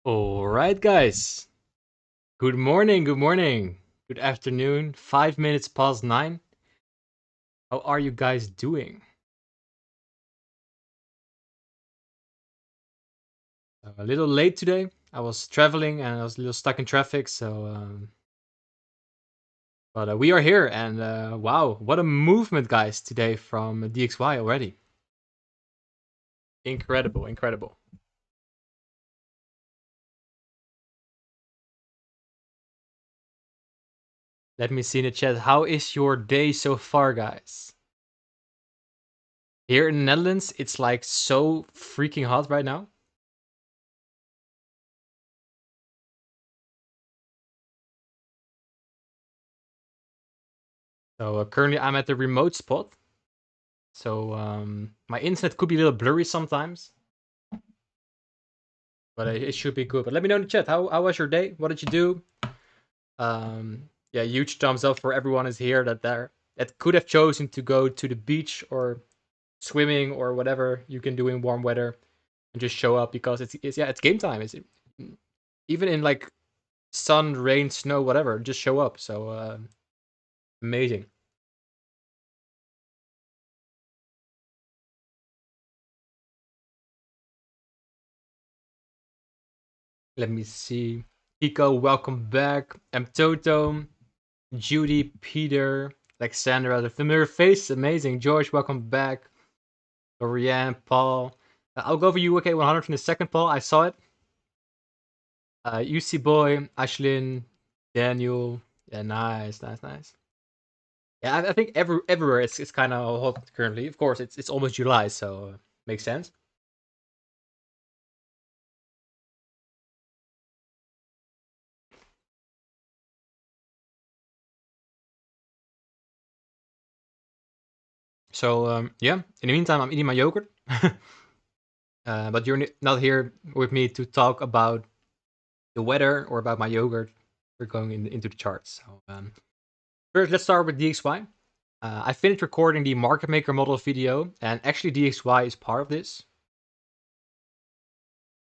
All right, guys. Good morning, good afternoon. 5 minutes past 9. How are you guys doing? A little late today. I was traveling and I was a little stuck in traffic, but we are here and wow, what a movement, guys, today from DXY already. Incredible, incredible. Let me see in the chat. How is your day so far, guys? Here in the Netherlands, it's like so freaking hot right now. So currently I'm at the remote spot. So my internet could be a little blurry sometimes, but it should be good. But let me know in the chat. How was your day? What did you do? Yeah, huge thumbs up for everyone is here that could have chosen to go to the beach or swimming or whatever you can do in warm weather and just show up because it's game time. It's even in like sun, rain, snow, whatever. Just show up. So amazing. Let me see. Kiko, welcome back. M Toto. Judy, Peter, Alexandra, the familiar face, amazing. George, welcome back. Oriane, Paul. I'll go over UK 100 from the second, Paul. I saw it. UC Boy, Ashlyn, Daniel. Yeah, nice, nice, nice. Yeah, I think everywhere it's kind of hot currently. Of course, it's almost July, so makes sense. So yeah. In the meantime, I'm eating my yogurt. But you're not here with me to talk about the weather or about my yogurt. We're going into the charts. So first, let's start with DXY. I finished recording the market maker model video, and actually DXY is part of this.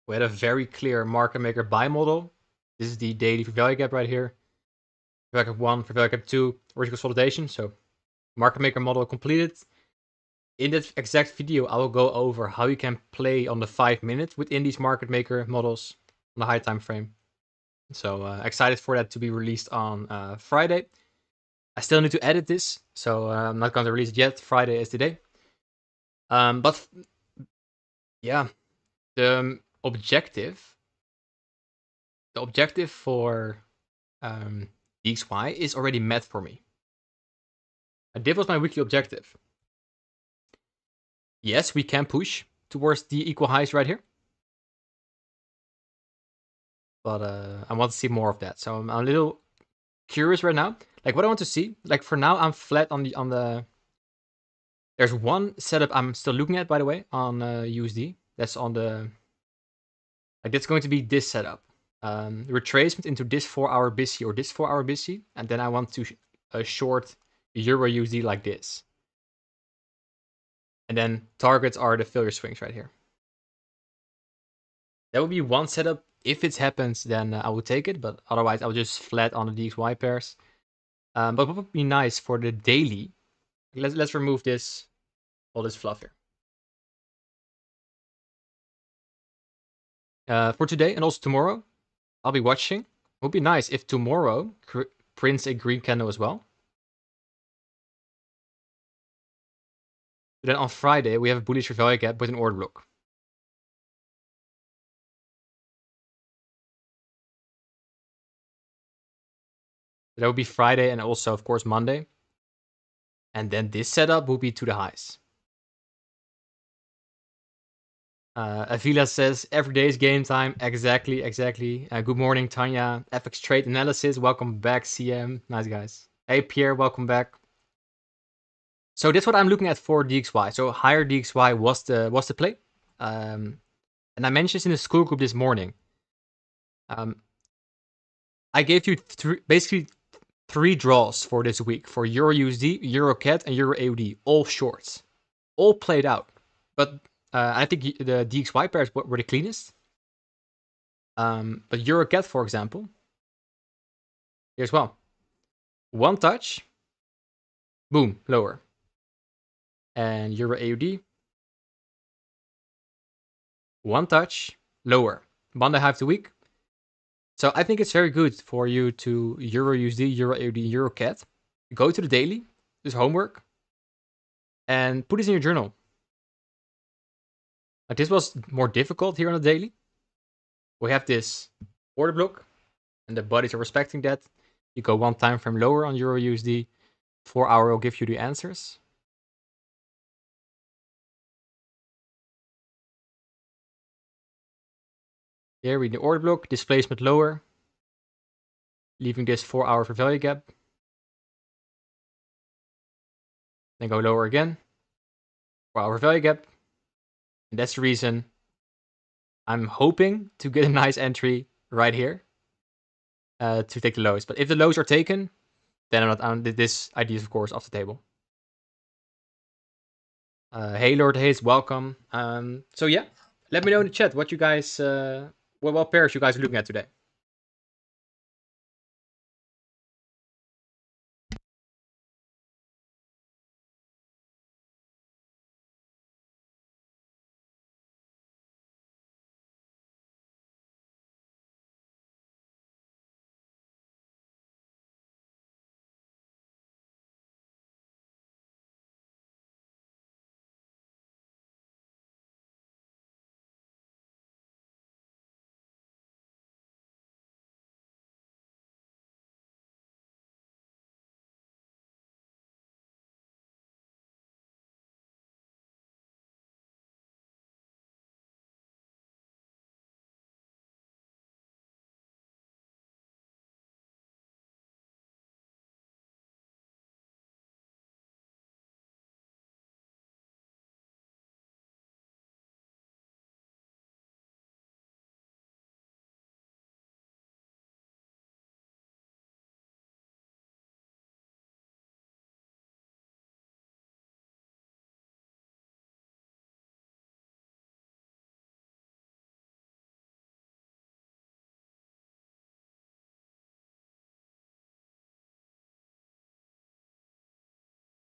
We had a very clear market maker buy model. This is the daily for value gap right here. For value gap 1, for value gap 2, vertical consolidation. So market maker model completed. In that exact video, I will go over how you can play on the 5 minutes within these market maker models on the high time frame. So excited for that to be released on Friday. I still need to edit this, so I'm not going to release it yet. Friday is the day. But yeah, the objective for DXY is already met for me. And this was my weekly objective. Yes, we can push towards the equal highs right here. But I want to see more of that. So I'm a little curious right now. Like what I want to see. Like for now, I'm flat on the. There's one setup I'm still looking at, by the way, on USD. That's on the. Like that's going to be this setup. Retracement into this 4-hour BISI or this 4-hour BISI, and then I want to short Euro USD like this. And then targets are the failure swings right here. That would be one setup. If it happens, then I will take it, but otherwise I'll just flat on the DXY pairs. But what would be nice for the daily? Let's remove all this fluff here. For today and also tomorrow, I'll be watching. It would be nice if tomorrow prints a green candle as well. Then on Friday, we have a bullish value gap with an order block. That would be Friday and also, of course, Monday. And then this setup will be to the highs. Avila says, every day is game time. Exactly. Good morning, Tanya. FX Trade Analysis. Welcome back, CM. Nice, guys. Hey, Pierre. Welcome back. So that's what I'm looking at for DXY. So higher DXY was the play. And I mentioned this in the Skool group this morning. I gave you basically three draws for this week for Euro USD, Euro CAD, and Euro AUD, all shorts, all played out. But I think the DXY pairs were the cleanest. But Euro CAD, for example, here's one. One touch, boom, lower. And Euro AUD, one touch, lower. Monday half the week. So I think it's very good for you to Euro USD, Euro AUD, Euro CAD. Go to the daily, this homework, and put this in your journal. Like this was more difficult here on the daily. We have this order block, and the bodies are respecting that. You go one time frame lower on Euro USD. 4 hour will give you the answers. Here we the order block, displacement lower, leaving this 4 hour for value gap. Then go lower again, 4 hour value gap. And that's the reason I'm hoping to get a nice entry right here to take the lows. But if the lows are taken, then I'm not. This idea is of course off the table. Hey Lord Hayes, welcome. So yeah, let me know in the chat what you guys, what pairs you guys are looking at today.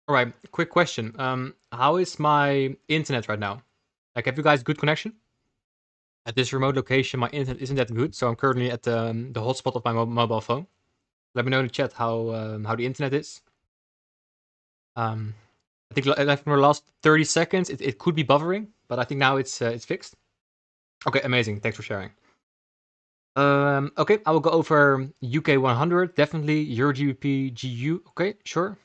All right, quick question. How is my internet right now? Like, have you guys good connection? At this remote location, my internet isn't that good, so I'm currently at the hotspot of my mobile phone. Let me know in the chat how the internet is. I think like for the last 30 seconds, it could be buffering, but I think now it's fixed. Okay, amazing. Thanks for sharing. Okay, I will go over UK 100, definitely. Euro GBP GU, okay, sure.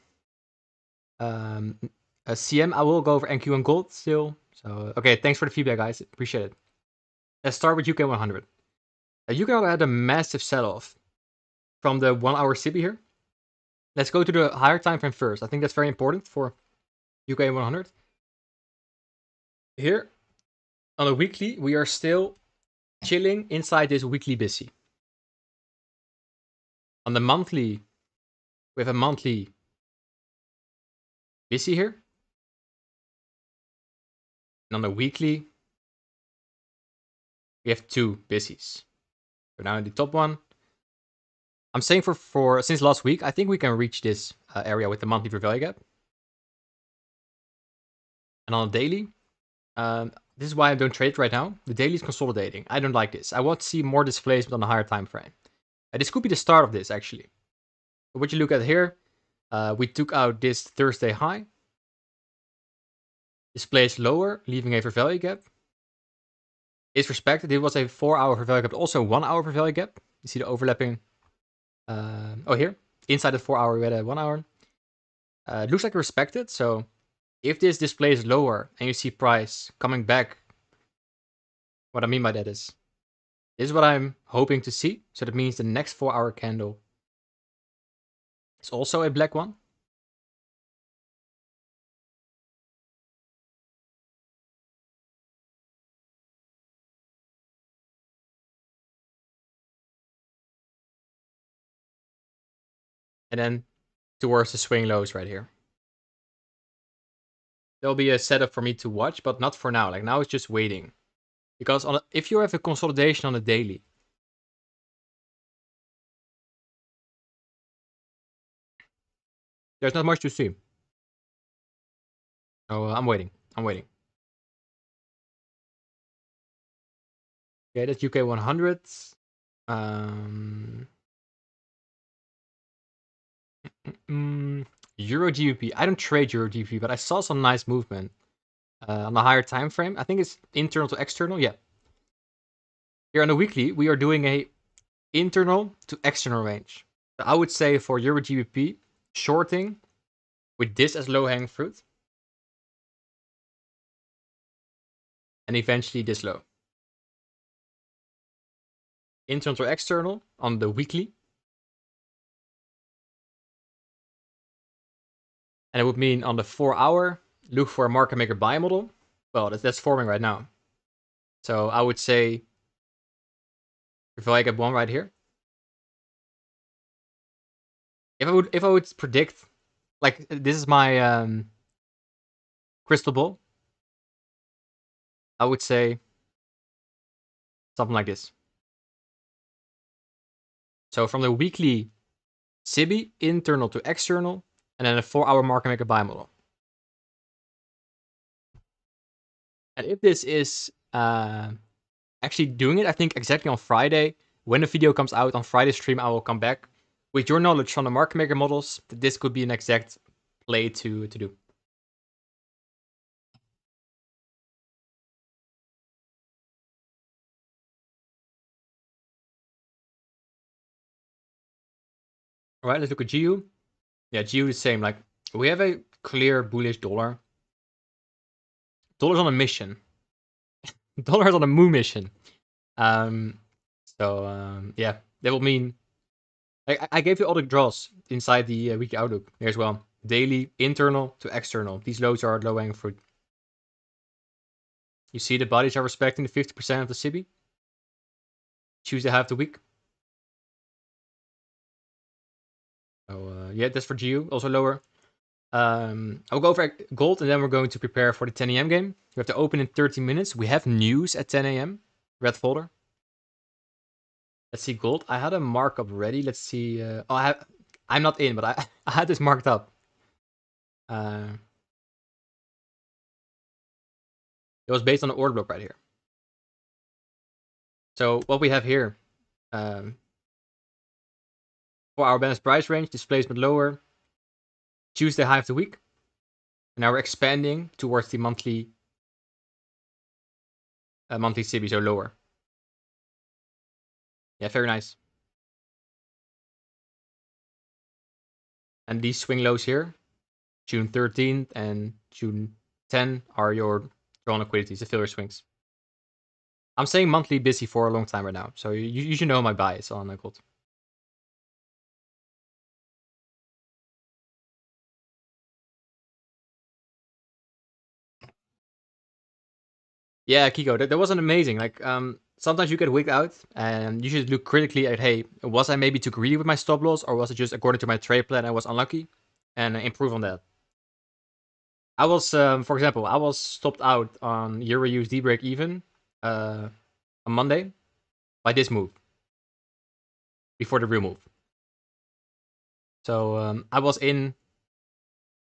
CM, I will go over NQ and gold still. So, okay, thanks for the feedback, guys. Appreciate it. Let's start with UK 100. UK had a massive sell-off from the 1 hour CB here. Let's go to the higher time frame first. I think that's very important for UK 100. Here, on a weekly, we are still chilling inside this weekly busy. On the monthly, we have a monthly busy here. And on the weekly, we have two busies. So now in the top one, I'm saying for since last week, I think we can reach this area with the monthly for value gap. And on a daily, this is why I don't trade right now. The daily is consolidating. I don't like this. I want to see more displacement on a higher time frame. This could be the start of this, actually. But what you look at here, we took out this Thursday high. Displays lower, leaving a for value gap. Is respected. It was a 4 hour for value gap, but also 1 hour for value gap. You see the overlapping. Here. Inside the 4 hour, we had a 1 hour. Looks like respected. So if this displays lower and you see price coming back, what I mean by that is, this is what I'm hoping to see. So that means the next 4 hour candle is also a black one. And then towards the swing lows right here. There'll be a setup for me to watch, but not for now. Like now it's just waiting. Because if you have a consolidation on a daily, there's not much to see. So I'm waiting. I'm waiting. Okay, that's UK 100. Um, Euro GBP. I don't trade Euro GBP, but I saw some nice movement on a higher time frame. I think it's internal to external. Yeah. Here on the weekly, we are doing a internal to external range. So I would say for Euro GBP, shorting with this as low hanging fruit, and eventually this low. Internal to external on the weekly. And it would mean on the 4-hour, look for a market maker buy model. Well, that's forming right now. So I would say if I get one right here, if I would predict, like this is my crystal ball, I would say something like this. So from the weekly SIBI, internal to external, and then a 4-hour market maker buy model. And if this is actually doing it, I think exactly on Friday, when the video comes out on Friday stream, I will come back with your knowledge from the market maker models. That this could be an exact play to do. All right, let's look at GU. Yeah, GU is the same. Like we have a clear bullish dollar. Dollar's on a mission. Dollar's on a moon mission. Yeah, that will mean I gave you all the draws inside the weekly outlook here as well. Daily, internal to external. These lows are low hanging fruit. You see the bodies are respecting the 50% of the SIBI. Tuesday half the week. So yeah, that's for GU. Also lower. I'll go over gold and then we're going to prepare for the 10 a.m. game. We have to open in 30 minutes. We have news at 10 a.m. Red folder. Let's see gold. I had a markup ready. Let's see. I'm not in, but I had this marked up. It was based on the order block right here. So what we have here, for our balanced price range, displacement lower, Tuesday high of the week. And now we're expanding towards the monthly SIBI, so lower. Yeah, very nice. And these swing lows here, June 13th and June 10 are your drawn liquidities, the filler swings. I'm saying monthly busy for a long time right now, so you should know my bias on gold. Yeah, Kiko, that wasn't amazing. Like, sometimes you get wigged out, and you should look critically at, hey, was I maybe too greedy with my stop loss, or was it just according to my trade plan I was unlucky, and improve on that. I was, for example, I was stopped out on Euro USD break even on Monday by this move before the real move. So I was in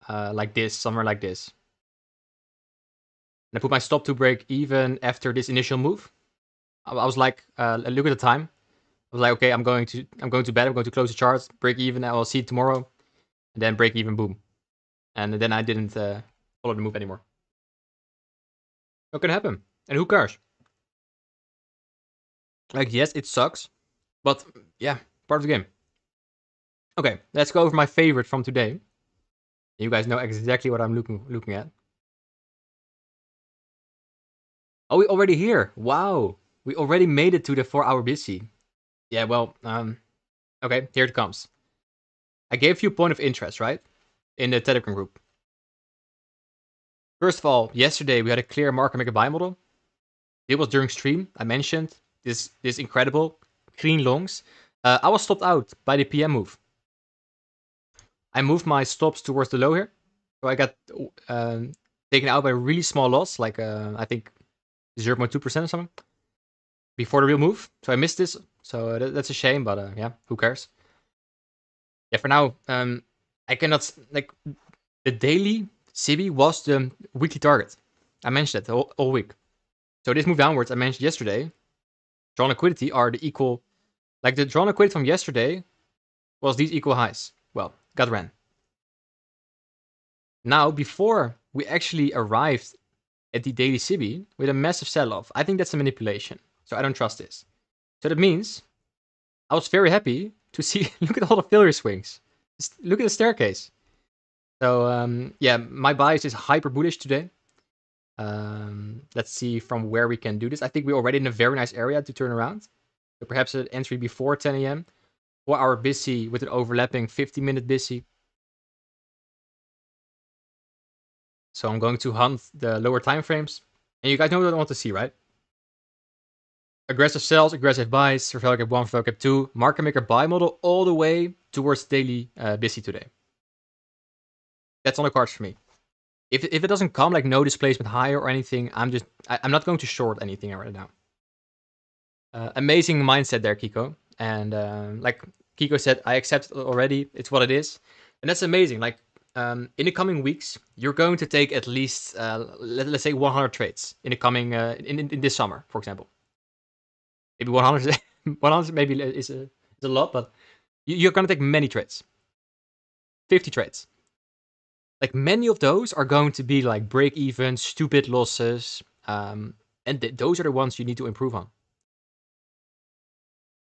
like this, somewhere like this. And I put my stop to break even after this initial move. I was like, look at the time. I was like, okay, I'm going to bed. I'm going to close the chart, break even. I will see it tomorrow, and then break even, boom. And then I didn't follow the move anymore. What can happen? And who cares? Like, yes, it sucks, but yeah, part of the game. Okay, let's go over my favorite from today. You guys know exactly what I'm looking at. Oh, we already here. Wow, we already made it to the 4-hour busy. Yeah, well, okay, here it comes. I gave you a point of interest, right? In the Telegram group. First of all, yesterday we had a clear market maker buy model. It was during stream. I mentioned this incredible green longs. I was stopped out by the PM move. I moved my stops towards the low here. So I got taken out by a really small loss, like I think 0.2% or something, before the real move. So I missed this. So that's a shame, but yeah, who cares? Yeah, for now, I cannot, like, the daily CB was the weekly target. I mentioned that all week. So this move downwards, I mentioned yesterday, drawn liquidity are the equal, like the drawn liquidity from yesterday was these equal highs. Well, got ran. Now, before we actually arrived at the daily CB with a massive sell-off, I think that's a manipulation. So I don't trust this. So that means I was very happy to see, look at all the failure swings. Just look at the staircase. So yeah, my bias is hyper bullish today. Let's see from where we can do this. I think we're already in a very nice area to turn around. So perhaps an entry before 10 a.m. 4-hour busy with an overlapping 50-minute busy. So I'm going to hunt the lower time frames. And you guys know what I want to see, right? Aggressive sells, aggressive buys, for value gap 1, for value gap 2, market maker buy model all the way towards daily busy today. That's on the cards for me. If it doesn't come, like no displacement higher or anything, I'm not going to short anything right now. Amazing mindset there, Kiko. And like Kiko said, I accept it already. It's what it is. And that's amazing. Like in the coming weeks, you're going to take at least, let's say 100 trades in the coming, in this summer, for example. Maybe 100, 100 maybe is a lot, but you're going to take many trades. 50 trades. Like many of those are going to be like break even, stupid losses. And those are the ones you need to improve on.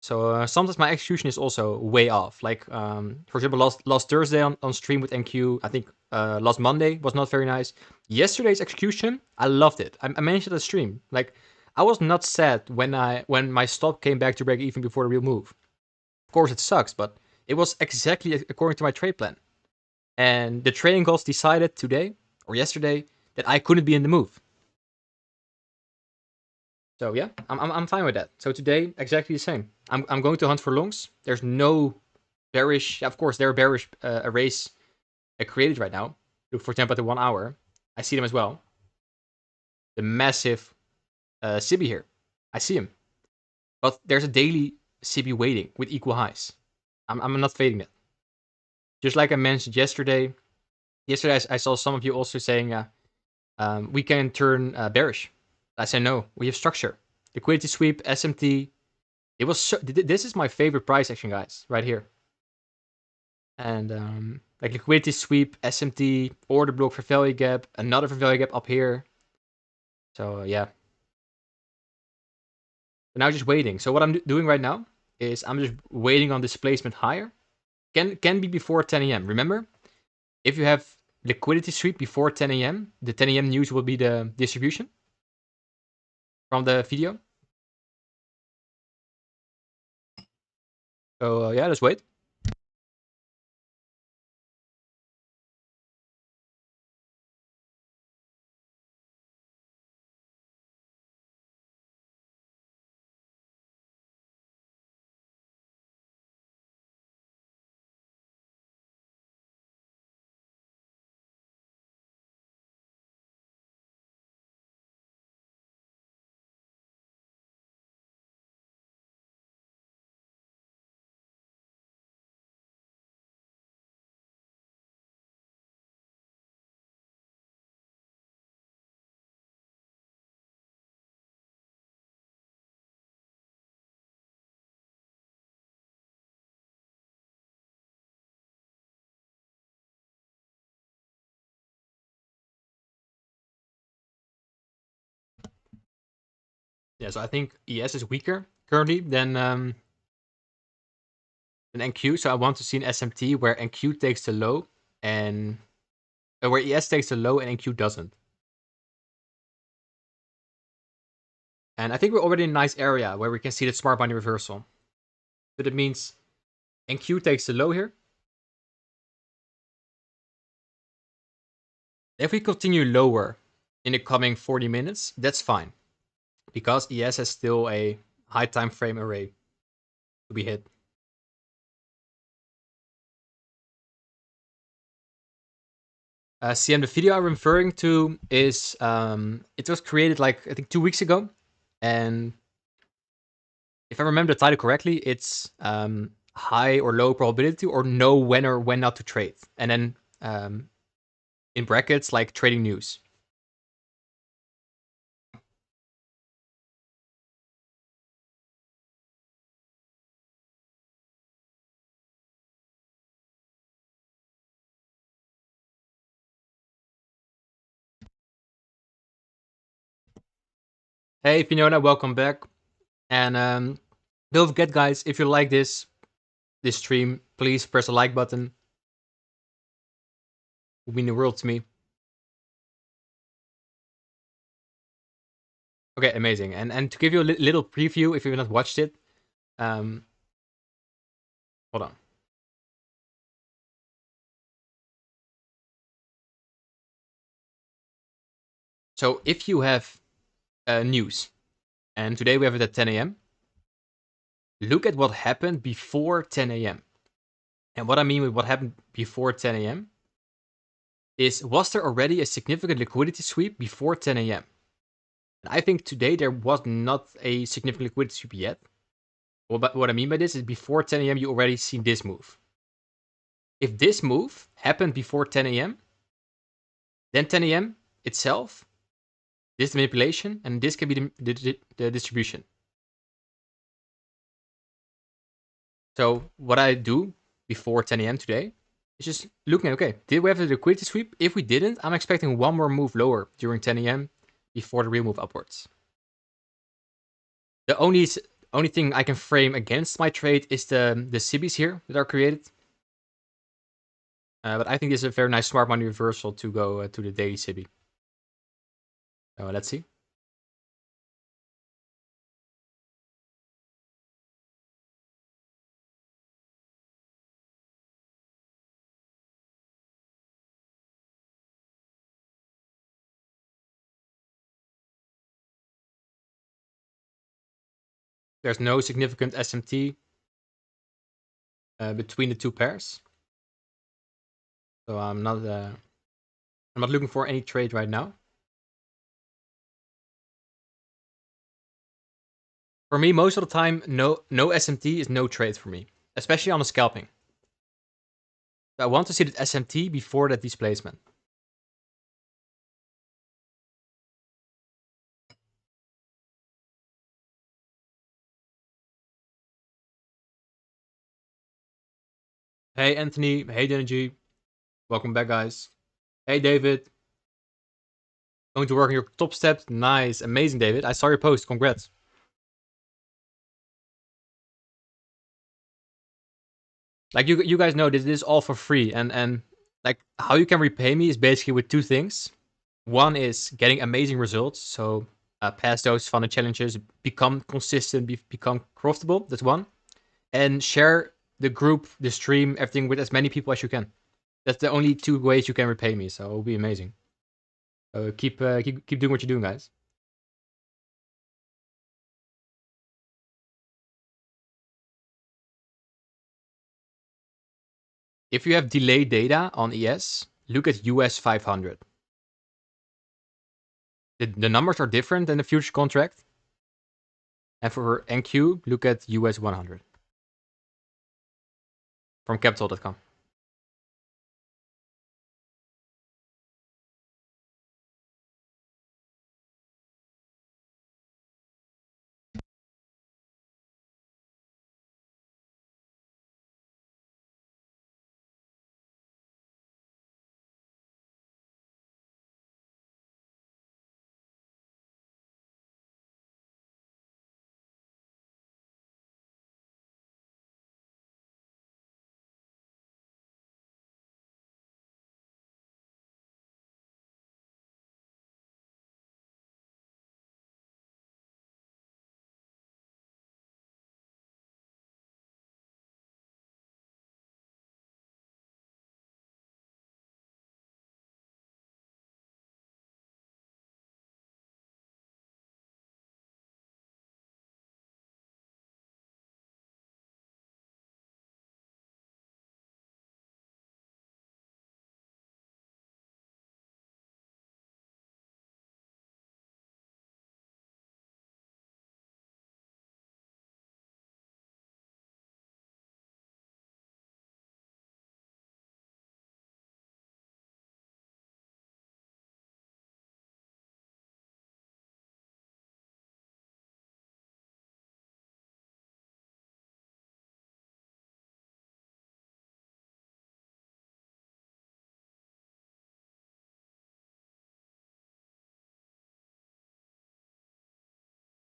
So sometimes my execution is also way off. Like for example, last Thursday on stream with NQ, I think last Monday was not very nice. Yesterday's execution, I loved it. I mentioned the stream. Like I was not sad when my stop came back to break even before the real move. Of course, it sucks, but it was exactly according to my trade plan. And the trading goals decided today or yesterday that I couldn't be in the move. So yeah, I'm fine with that. So today, exactly the same. I'm going to hunt for longs. There's no bearish. Of course, there are bearish arrays created right now. Look, for example, at the 1 hour. I see them as well. The massive CB here. I see him. But there's a daily CB waiting with equal highs. I'm not fading that. Just like I mentioned yesterday. Yesterday, I saw some of you also saying we can turn bearish. I said no. We have structure. Liquidity sweep, SMT. It was so, this is my favorite price action, guys, right here. And like liquidity sweep, SMT, order block for value gap, another for value gap up here. So yeah. So now just waiting. So what I'm doing right now is I'm just waiting on displacement higher. Can be before 10 a.m. Remember, if you have liquidity sweep before 10 a.m., the 10 a.m. news will be the distribution from the video. So yeah, let's wait. Yeah, so I think ES is weaker currently than NQ. So I want to see an SMT where NQ takes the low and where ES takes the low and NQ doesn't. And I think we're already in a nice area where we can see the smart money reversal. So that means NQ takes the low here. If we continue lower in the coming 40 minutes, that's fine. Because ES has still a high time frame array to be hit. CM, the video I'm referring to is, it was created like, I think 2 weeks ago. And if I remember the title correctly, it's high or low probability, or know when or when not to trade. And then in brackets, like trading news. Hey, Fiona, welcome back. And don't forget, guys, if you like this stream, please press the like button. It would mean the world to me. Okay, amazing. And to give you a little preview, if you've not watched it, hold on. So if you have news, and today we have it at 10 a.m., look at what happened before 10 a.m. And what I mean with what happened before 10 a.m. is, was there already a significant liquidity sweep before 10 a.m.? And I think today there was not a significant liquidity sweep yet. What I mean by this is, before 10 a.m. you already seen this move. If this move happened before 10 a.m., then 10 a.m. itself, this manipulation, and this can be the distribution. So what I do before 10 a.m. today is just looking at, okay, did we have a liquidity sweep? If we didn't, I'm expecting one more move lower during 10 a.m. before the real move upwards. The only thing I can frame against my trade is the CBs here that are created. But I think this is a very nice smart money reversal to go to the daily CB. So let's see. There's no significant SMT between the two pairs. So I'm not looking for any trade right now. For me, most of the time, no SMT is no trade for me, especially on the scalping. So I want to see that SMT before that displacement. Hey Anthony, hey Denergy, welcome back, guys. Hey David, going to work on your top steps. Nice, amazing, David. I saw your post. Congrats. Like you guys know, this is all for free, and like how you can repay me is basically with two things. One is getting amazing results, so pass those fun challenges, become consistent, become profitable. That's one, and share the group, the stream, everything with as many people as you can. That's the only two ways you can repay me. So it'll be amazing. Keep doing what you're doing, guys. If you have delayed data on ES, look at US 500. The numbers are different than the future contract. And for NQ, look at US 100 from capital.com.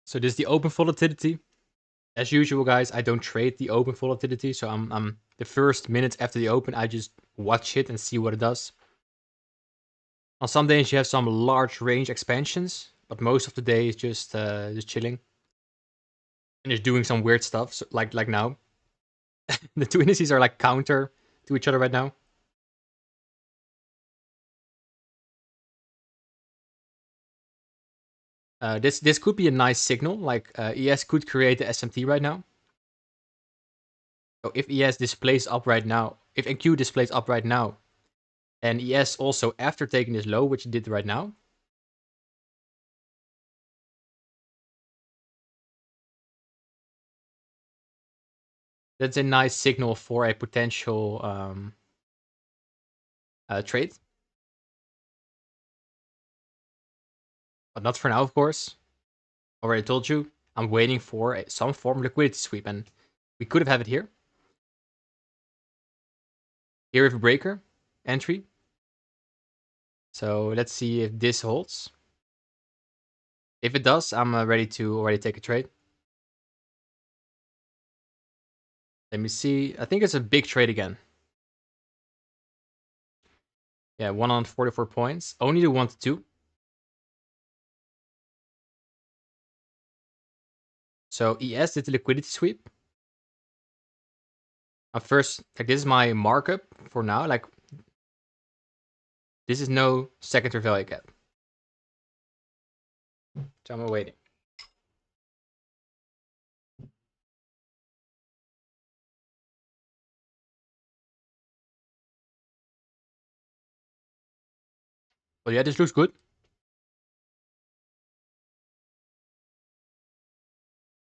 So this is the open volatility. As usual, guys, I don't trade the open volatility. So I'm the first minutes after the open, I just watch it and see what it does. On some days you have some large range expansions, but most of the day is just chilling and just doing some weird stuff. So like now, the two indices are like counter to each other right now. This could be a nice signal. Like ES could create the SMT right now. So if ES displays up right now, if NQ displays up right now, and ES also after taking this low, which it did right now, that's a nice signal for a potential trade. But not for now, of course. Already told you, I'm waiting for some form of liquidity sweep, and we could have it here. Here we have a breaker entry. So let's see if this holds. If it does, I'm ready to already take a trade. Let me see. I think it's a big trade again. Yeah, 144 points. Only the 1 to 2. So ES did the liquidity sweep. First, like this is my markup for now. Like this is no secondary value gap. So I'm waiting. But yeah, this looks good.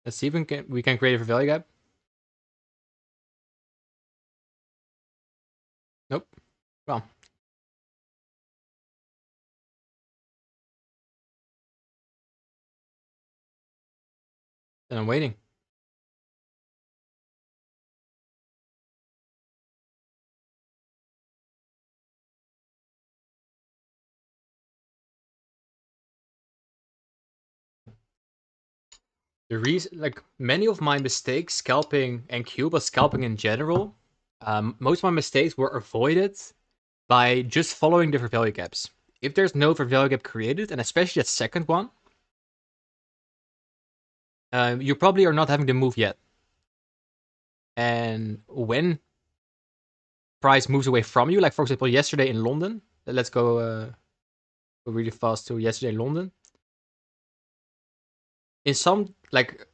Let's see if we can create a value gap. Nope. Well, then I'm waiting. The reason, like many of my mistakes scalping NQ, but scalping in general, most of my mistakes were avoided by just following the fair value gaps. If there's no fair value gap created, and especially that second one, you probably are not having the move yet. And when price moves away from you, like for example yesterday in London, let's go really fast to yesterday in London. In some, like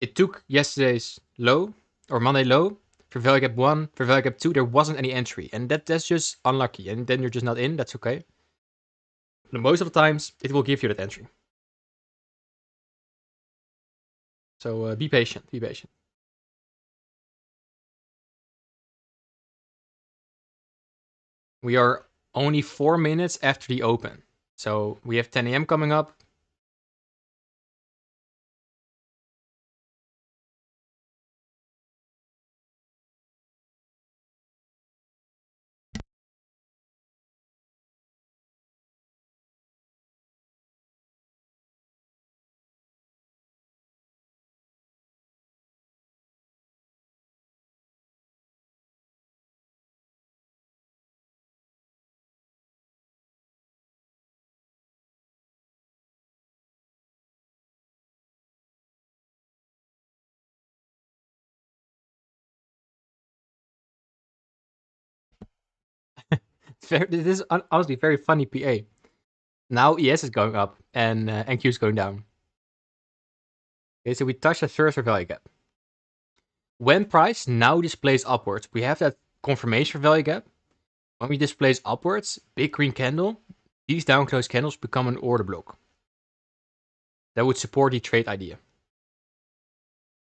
it took yesterday's low or Monday low for value gap 1, for value gap 2, there wasn't any entry, and that's just unlucky, and then you're just not in. That's okay. But most of the times it will give you that entry. So be patient. Be patient. We are only 4 minutes after the open, so we have 10 a.m. coming up. This is honestly very funny PA. Now ES is going up and NQ is going down. Okay, so we touched the first value gap. When price now displays upwards, we have that confirmation value gap. When we displays upwards, big green candle, these down close candles become an order block. That would support the trade idea.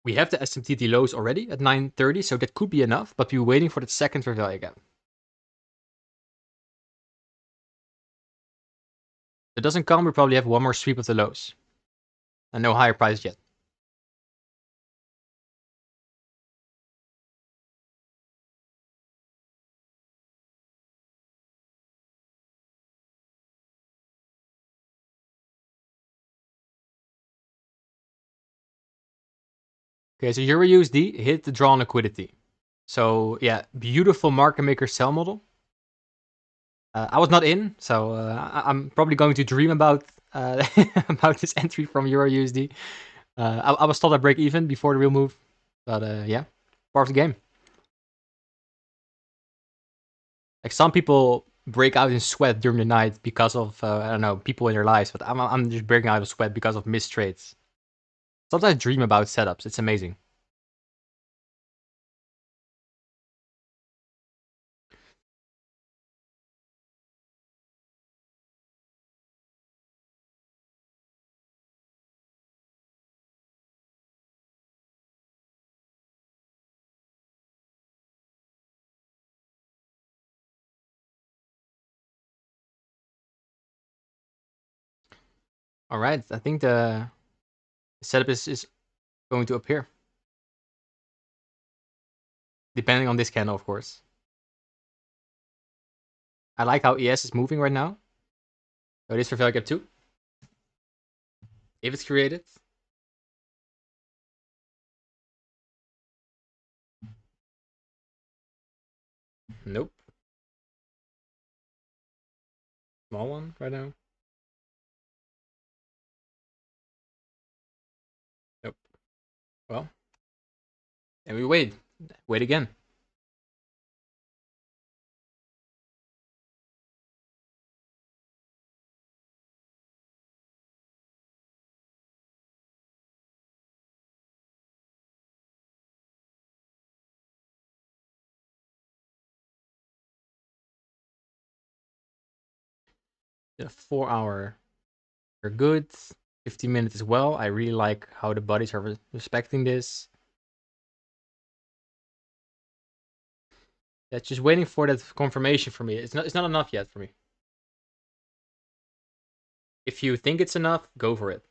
We have the SMT lows already at 930, so that could be enough, but we're waiting for the second value gap. If it doesn't come, we probably have one more sweep of the lows. And no higher price yet. Okay, so EURUSD hit the draw on liquidity. So yeah, beautiful market maker sell model. I was not in, so I'm probably going to dream about about this entry from EURUSD. I was told I break even before the real move, but yeah, part of the game. Like some people break out in sweat during the night because of I don't know, people in their lives, but I'm just breaking out of sweat because of missed trades. Sometimes I dream about setups. It's amazing. All right, I think the setup is going to appear, depending on this candle, of course. I like how ES is moving right now. So it is for value gap 2. If it's created. Nope. Small one right now. Nope. Well, and we wait. Wait again. The 4 hour are good. 15 minutes as well. I really like how the bodies are respecting this. Yeah, just waiting for that confirmation for me. It's not enough yet for me. If you think it's enough, go for it.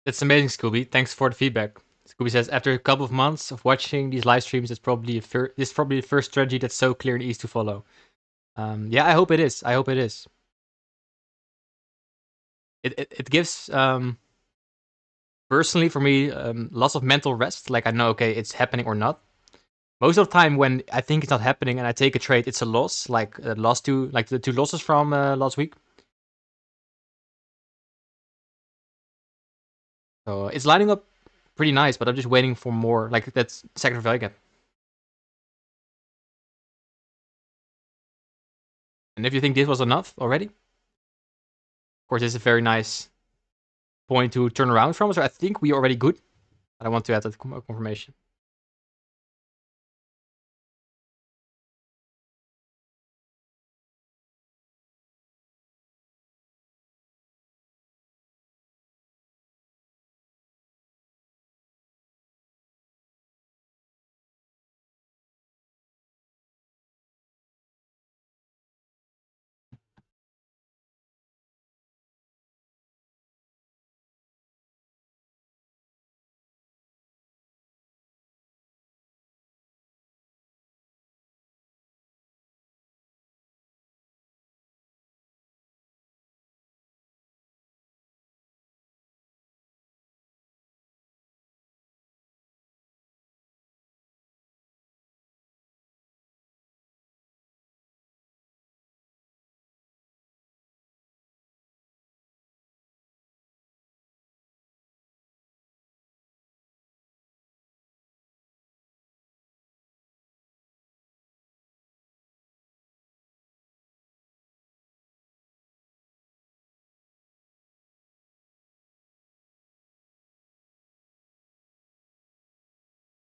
That's amazing, Scooby. Thanks for the feedback. Scooby says, after a couple of months of watching these live streams, this is probably the first strategy that's so clear and easy to follow. Yeah, I hope it is. I hope it is. It gives personally for me lots of mental rest. Like I know, okay, it's happening or not. Most of the time, when I think it's not happening and I take a trade, it's a loss. Like the two losses from last week. So it's lining up pretty nice, but I'm just waiting for more. Like that's second value gap. And if you think this was enough already, of course, this is a very nice point to turn around from. So I think we are already good. But I want to add that confirmation.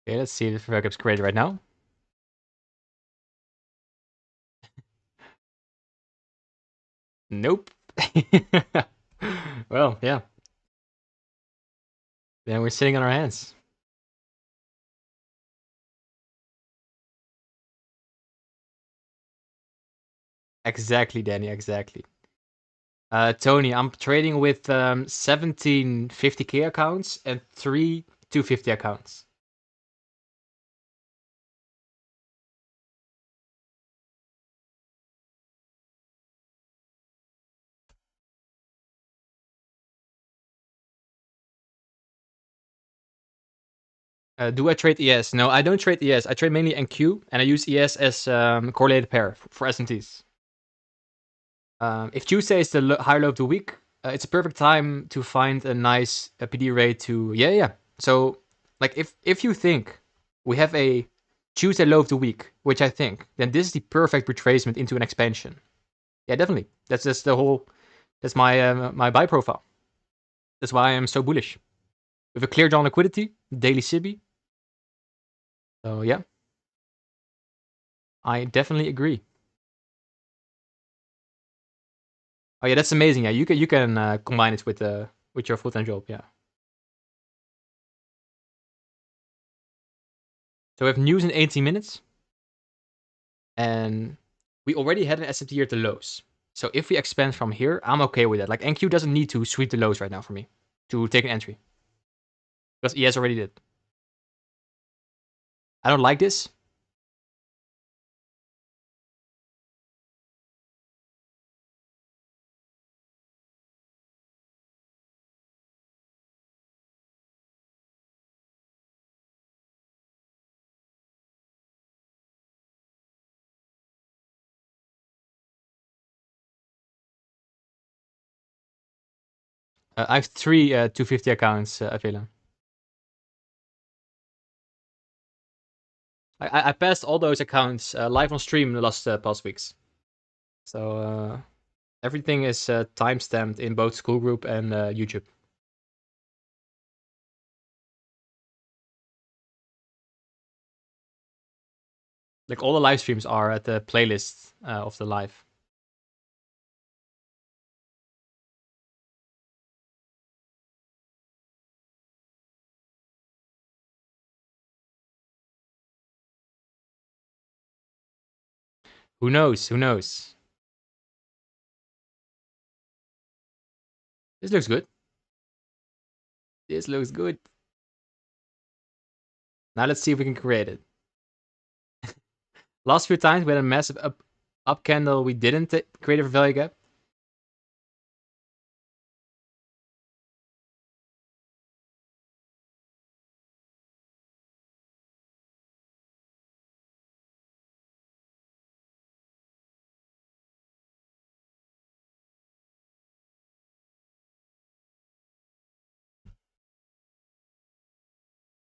Okay, let's see if the fair value gap's created right now. Nope. Well, yeah. Then we're sitting on our hands. Exactly, Danny, exactly. Tony, I'm trading with 17 50K accounts and 3 250 accounts. Do I trade ES? No, I don't trade ES. I trade mainly NQ, and I use ES as correlated pair for S&Ts. If Tuesday is the high low of the week, it's a perfect time to find a nice PD rate to yeah. So like if you think we have a Tuesday low of the week, which I think, then this is the perfect retracement into an expansion. Yeah, definitely. That's the whole. That's my buy profile. That's why I am so bullish. With a clear drawn liquidity, daily SIBI. So yeah, I definitely agree. Oh yeah, that's amazing. Yeah, you can combine it with your full time job. Yeah. So we have news in 18 minutes, and we already had an S&P here at the lows. So if we expand from here, I'm okay with that. Like NQ doesn't need to sweep the lows right now for me to take an entry because ES already did. I don't like this. I have 3 250 accounts, Avila. I passed all those accounts live on stream the last past weeks. So everything is time stamped in both Skool group and YouTube. Like all the live streams are at the playlist of the live. Who knows? Who knows? This looks good. This looks good. Now let's see if we can create it. Last few times we had a massive up candle. We didn't create a value gap.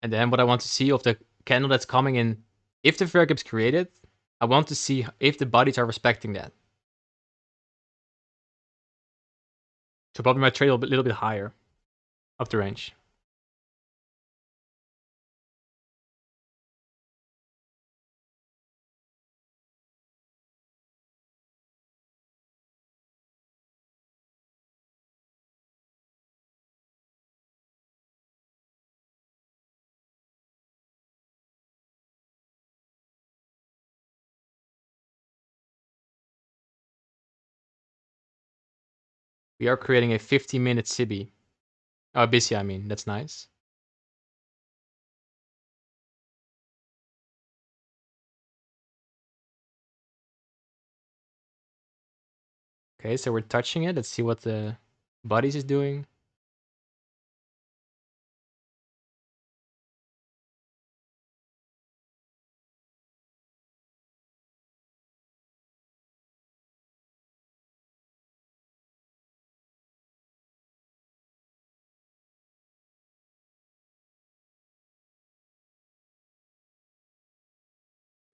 And then what I want to see of the candle that's coming in, if the value gap's created, I want to see if the bodies are respecting that. So probably my trade a little bit higher up the range. We are creating a 50-minute SIBI. Oh, busy, I mean. That's nice. Okay, so we're touching it. Let's see what the bodies is doing.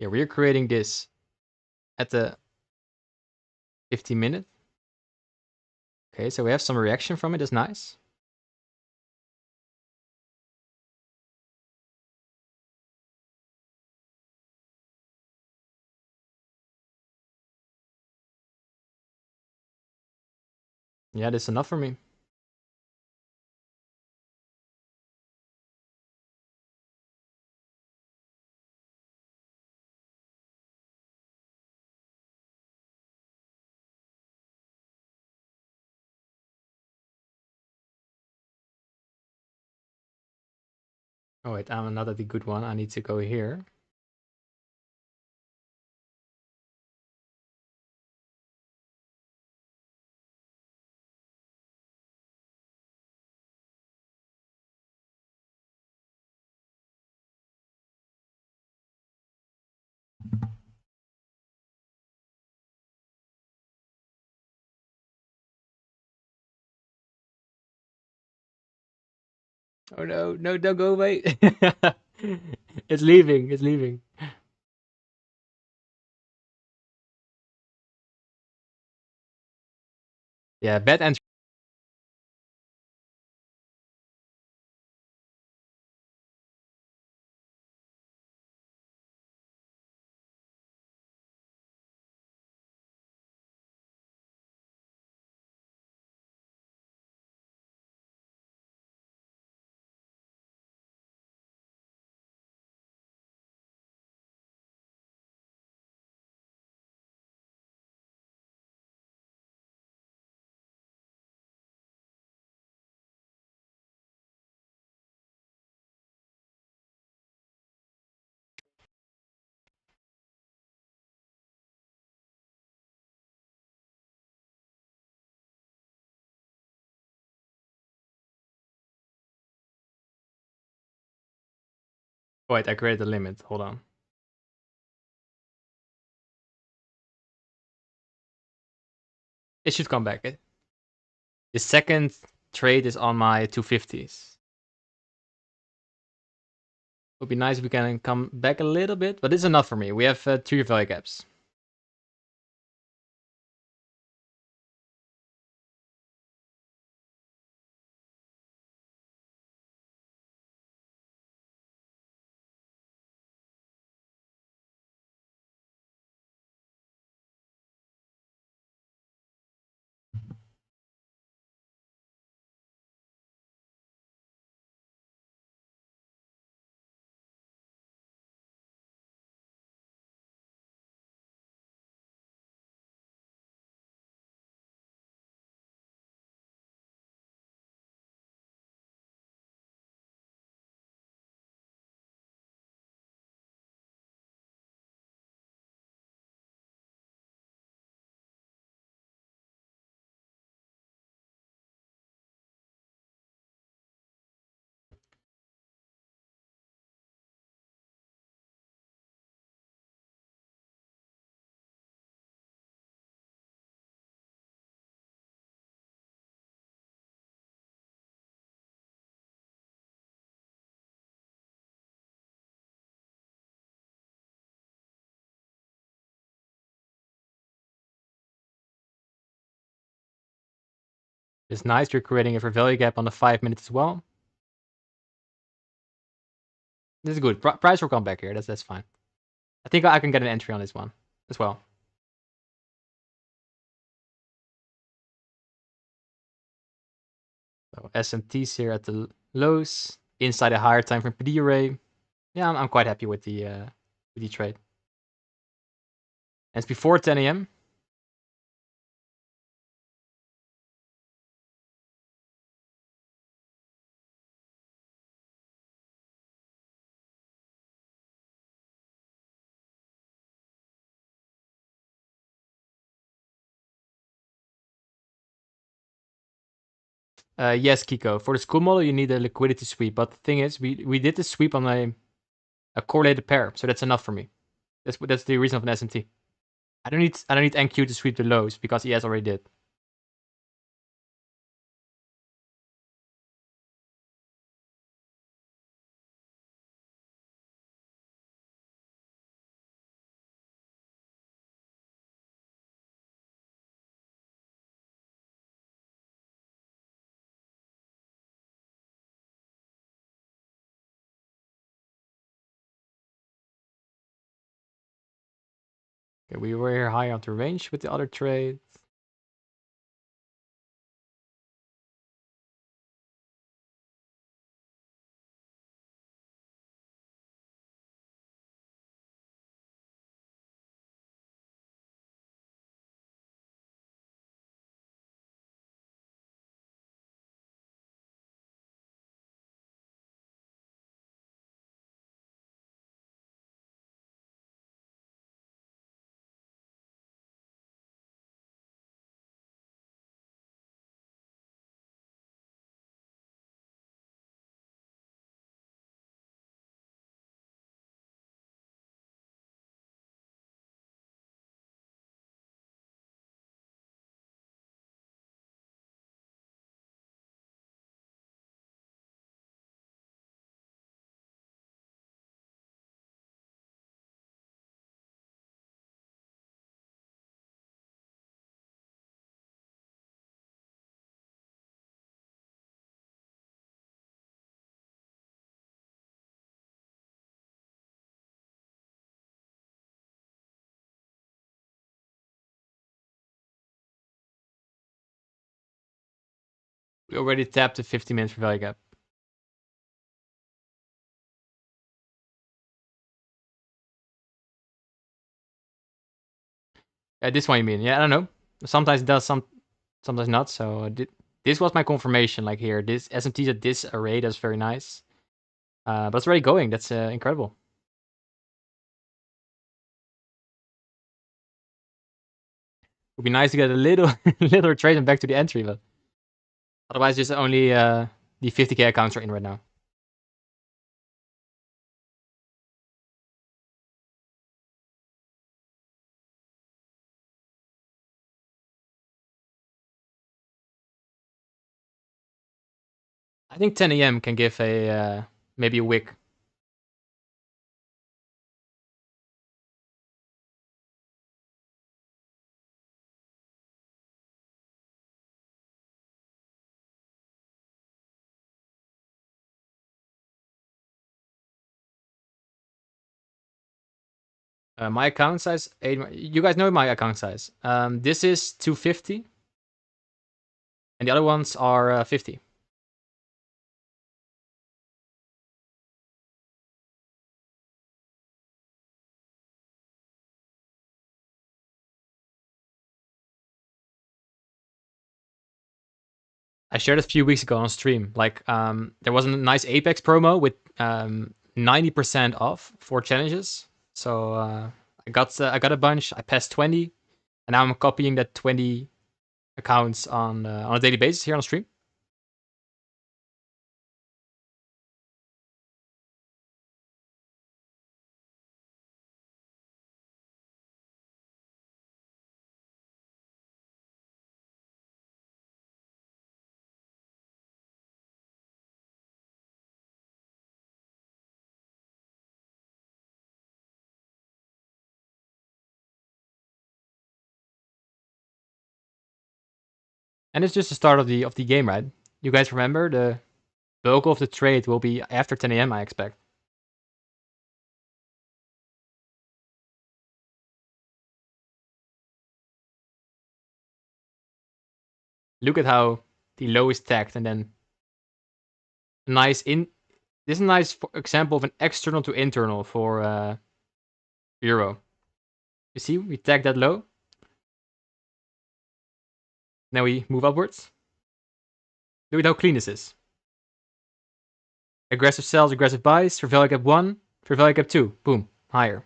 Yeah, we're creating this at the 50-minute. Okay, so we have some reaction from it. That's nice. Yeah, this is enough for me. Oh wait, I'm not at the good one. I need to go here. Oh no, no, don't go away. It's leaving, it's leaving. Yeah, bad entry. Wait, I created a limit. Hold on. It should come back. The second trade is on my 250s. Would be nice if we can come back a little bit, but it's enough for me. We have 3 value gaps. It's nice you're creating a fair value gap on the 5 minutes as well. This is good. Price will come back here. That's fine. I think I can get an entry on this one as well. So S&Ts here at the lows, inside a higher time frame PD array. Yeah, I'm quite happy with the trade. And it's before 10 a.m. Yes, Kiko. For the Skool model, you need a liquidity sweep. But the thing is, we did the sweep on a correlated pair, so that's enough for me. That's the reason of an S&T. I don't need NQ to sweep the lows because ES already did. Okay, we were here high onto range with the other trade. We already tapped the 50 minutes for value gap. This one you mean? Yeah, I don't know. Sometimes it does, sometimes not. So this was my confirmation. Like here, this SMTs at this array, that's very nice. But it's already going. That's incredible. Would be nice to get a little little trade and back to the entry, but otherwise, just only the 50k accounts are in right now. I think 10 a.m. can give a maybe a wick. My account size, you guys know my account size. This is 250, and the other ones are 50. I shared it a few weeks ago on stream. Like, there was a nice Apex promo with 90% off for challenges. So I got a bunch. I passed 20, and now I'm copying that 20 accounts on a daily basis here on stream. And it's just the start of the game, right? You guys remember the bulk of the trade will be after 10 a.m. I expect. Look at how the low is tagged, and then nice in. This is a nice example of an external to internal for euro. You see, we tag that low. Now we move upwards. Look at how clean this is. Aggressive sells, aggressive buys. For value gap 1, for value gap 2. Boom, higher.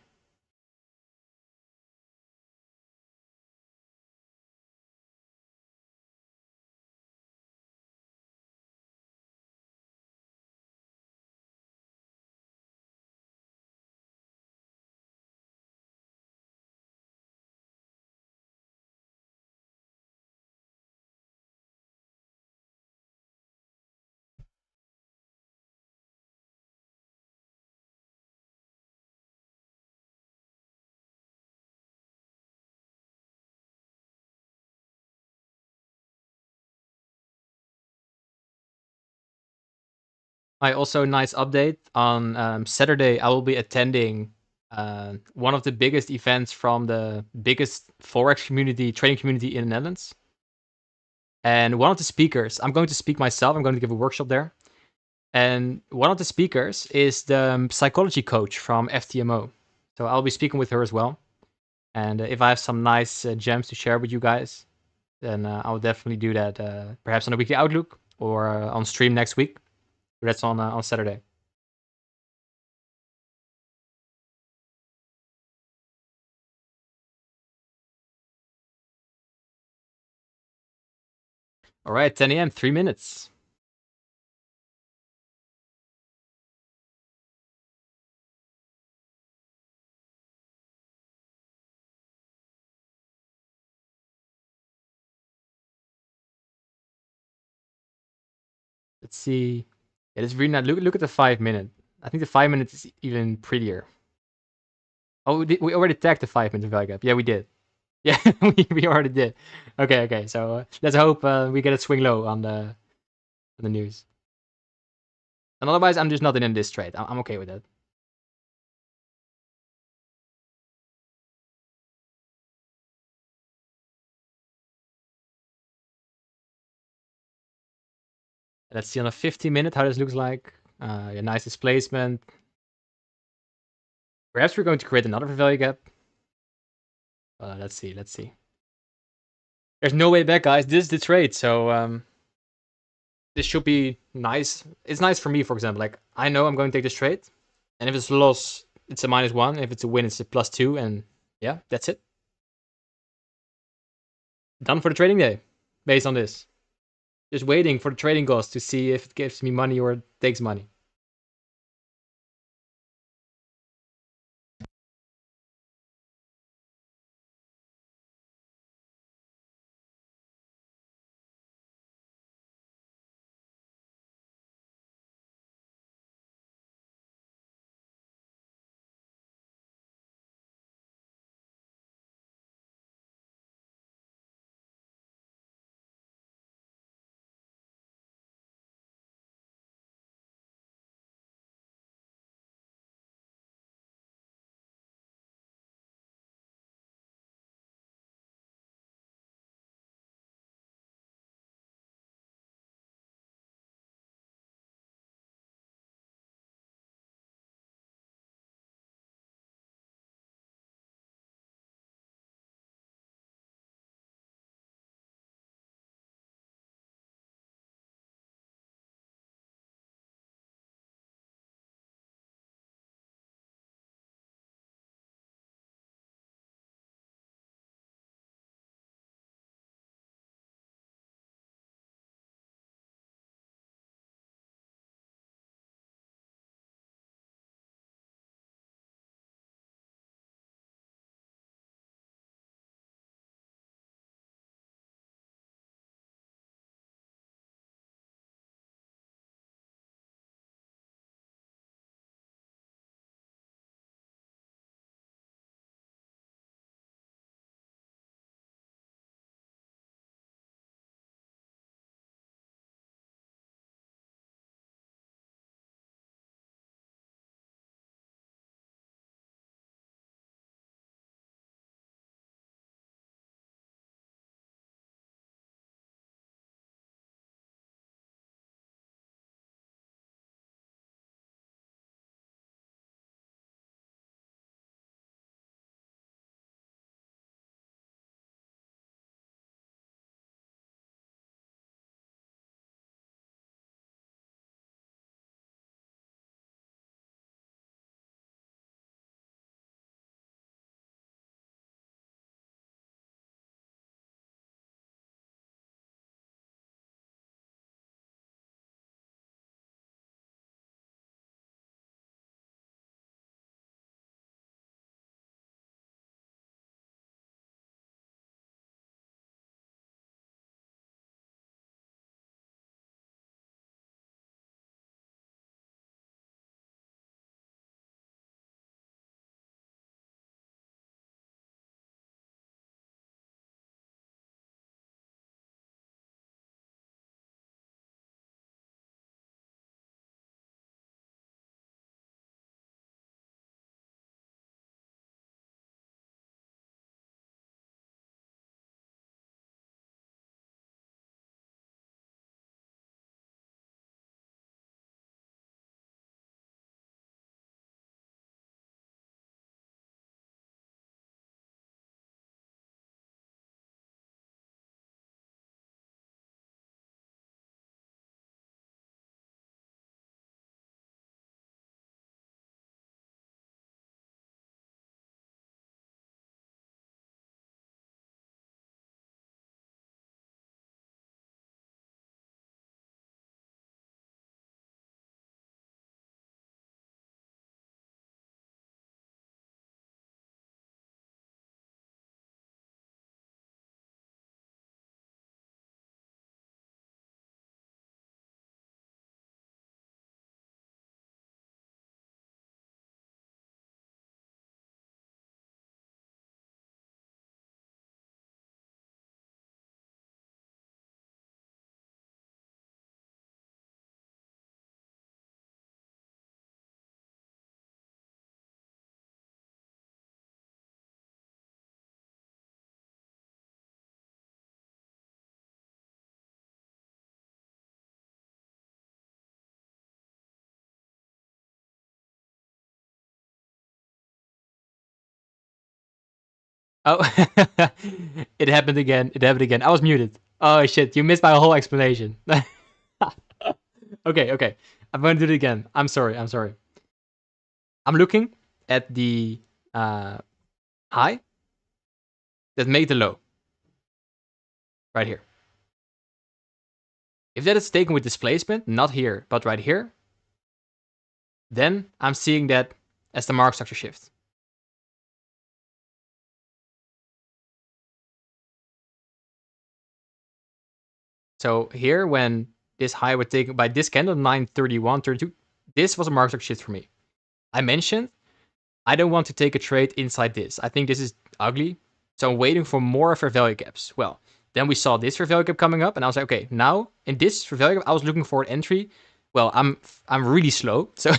I also nice update on Saturday. I will be attending one of the biggest events from the biggest forex community, trading community in the Netherlands. And one of the speakers, I'm going to speak myself. I'm going to give a workshop there. And one of the speakers is the psychology coach from FTMO. So I'll be speaking with her as well. And if I have some nice gems to share with you guys, then I'll definitely do that. Perhaps on a weekly outlook or on stream next week. That's on Saturday. All right, 10 a.m., 3 minutes. Let's see. It is really not. Look at the 5 minute. I think the 5 minutes is even prettier. Oh, we already tagged the 5 minute value gap. Yeah, we did. Yeah, we already did. Okay. So let's hope we get a swing low on the news. And otherwise, I'm just not in this trade. I'm okay with that. Let's see on a 50-minute how this looks like. Yeah, nice displacement. Perhaps we're going to create another value gap. Let's see. There's no way back, guys. This is the trade, so this should be nice. It's nice for me, for example. Like, I know I'm going to take this trade, and if it's a loss, it's a -1. If it's a win, it's a +2, and yeah, that's it. Done for the trading day, based on this. Just waiting for the trading cost to see if it gives me money or it takes money. Oh, it happened again. It happened again. I was muted. Oh shit, you missed my whole explanation. Okay. I'm going to do it again. I'm sorry. I'm looking at the high that made the low right here. If that is taken with displacement, not here, but right here, then I'm seeing that as the mark structure shift. So here, when this high was taken by this candle, 931, 32, this was a mark structure shift for me. I mentioned I don't want to take a trade inside this. I think this is ugly. So I'm waiting for more fair value gaps. Well, then we saw this fair value gap coming up, and I was like, okay, now in this fair value gap, I was looking for an entry. Well, I'm really slow. So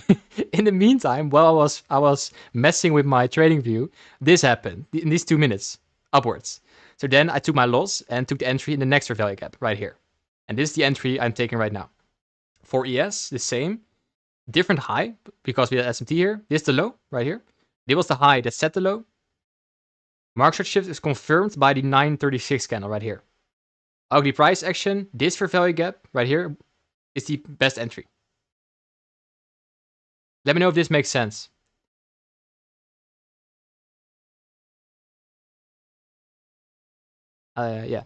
in the meantime, while I was messing with my trading view, this happened in these 2 minutes upwards. So then I took my loss and took the entry in the next fair value gap right here. And this is the entry I'm taking right now. For ES, the same. Different high because we had SMT here. This is the low right here. This was the high that set the low. Mark structure shift is confirmed by the 936 candle right here. Ugly price action. This fair value gap right here is the best entry. Let me know if this makes sense. Yeah.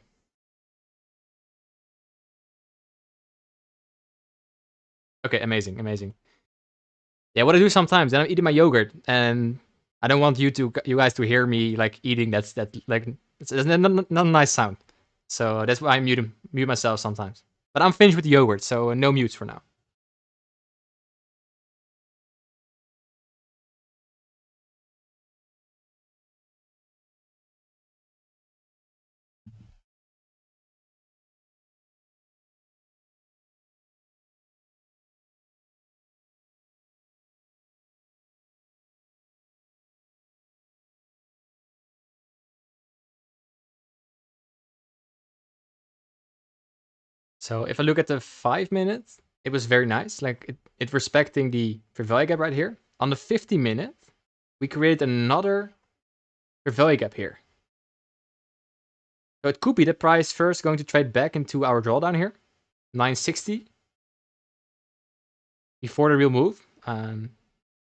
Okay, amazing. Yeah, what I do sometimes, then I'm eating my yogurt, and I don't want you guys to hear me like eating. That's like it's not a nice sound. So that's why I mute myself sometimes. But I'm finished with the yogurt, so no mutes for now. So if I look at the 5 minutes, it was very nice. Like it respecting the fair value gap right here. On the 50-minute, we created another fair value gap here. So it could be the price first going to trade back into our drawdown here, 960, before the real move. So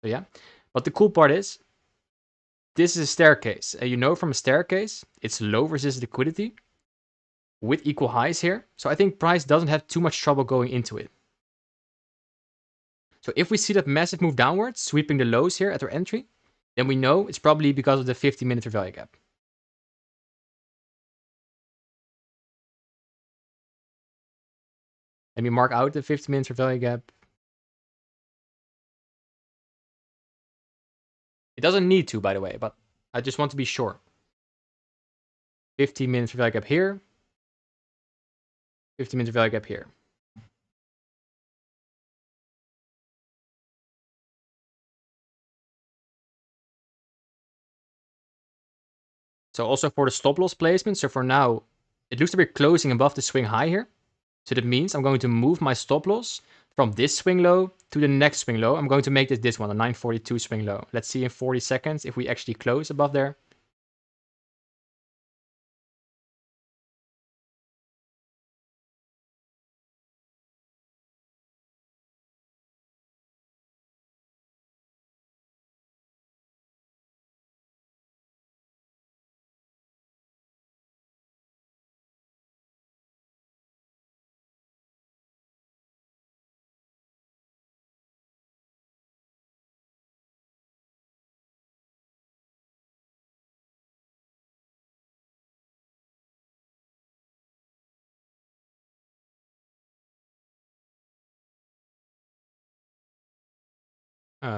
yeah, but the cool part is this is a staircase. You know from a staircase, it's low resistance liquidity with equal highs here. So I think price doesn't have too much trouble going into it. So if we see that massive move downwards, sweeping the lows here at our entry, then we know it's probably because of the 50-minute value gap. Let me mark out the 50-minute value gap. It doesn't need to, by the way, but I just want to be sure. 15 minutes value gap here. 15-minute value gap here. So also for the stop loss placement, so for now, it looks to be closing above the swing high here. So that means I'm going to move my stop loss from this swing low to the next swing low. I'm going to make this one, a 942 swing low. Let's see in 40 seconds if we actually close above there.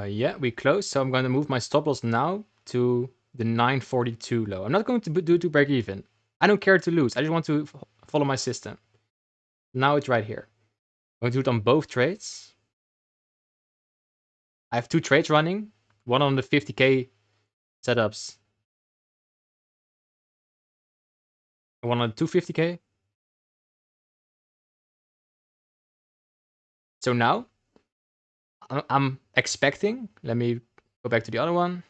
Yeah, we close. So I'm going to move my stop loss now to the 942 low. I'm not going to do to break even. I don't care to lose. I just want to follow my system. Now it's right here. I'm going to do it on both trades. I have two trades running. One on the 50k setups. And one on the 250k. So now I'm expecting. Let me go back to the other one.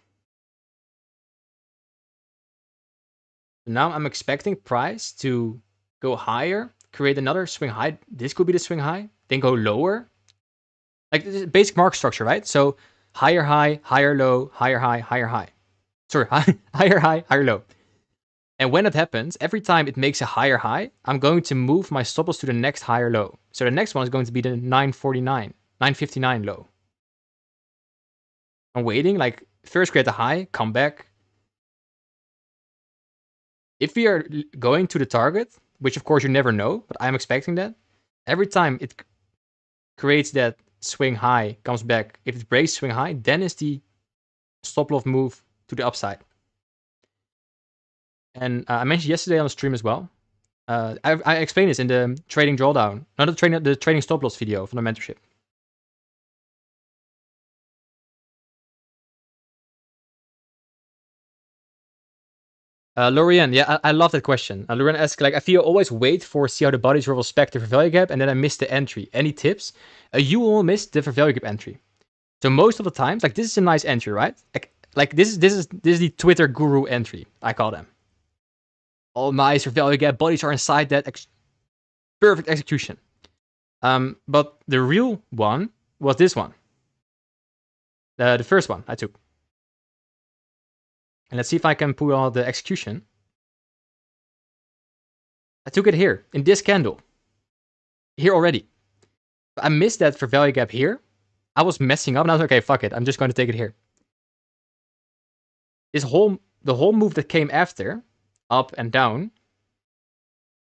Now I'm expecting price to go higher, create another swing high. This could be the swing high, then go lower. Like this is basic market structure, right? So higher high, higher low, higher high, higher high. Sorry, higher high, higher low. And when that happens, every time it makes a higher high, I'm going to move my stop loss to the next higher low. So the next one is going to be the 949, 959 low. I'm waiting, like first create a high, come back. If we are going to the target, which of course you never know, but I'm expecting that, every time it creates that swing high, comes back, if it breaks swing high, then is the stop loss move to the upside. And I mentioned yesterday on the stream as well. I explained this in the trading drawdown, not the trading stop loss video from the mentorship. Lorian, yeah, I love that question. Lorian asks, like, I feel always wait for see how the bodies will respect the fair value gap, and then I miss the entry. Any tips? You will miss the fair value gap entry. So most of the times, like this is a nice entry, right? Like this is the Twitter guru entry, I call them. All nice fair value gap, bodies are inside that, perfect execution. But the real one was this one, the first one I took. And let's see if I can pull out the execution. I took it here, in this candle. Here already. I missed that for value gap here. I was messing up, and I was like, okay, fuck it. I'm just going to take it here. The whole move that came after, up and down,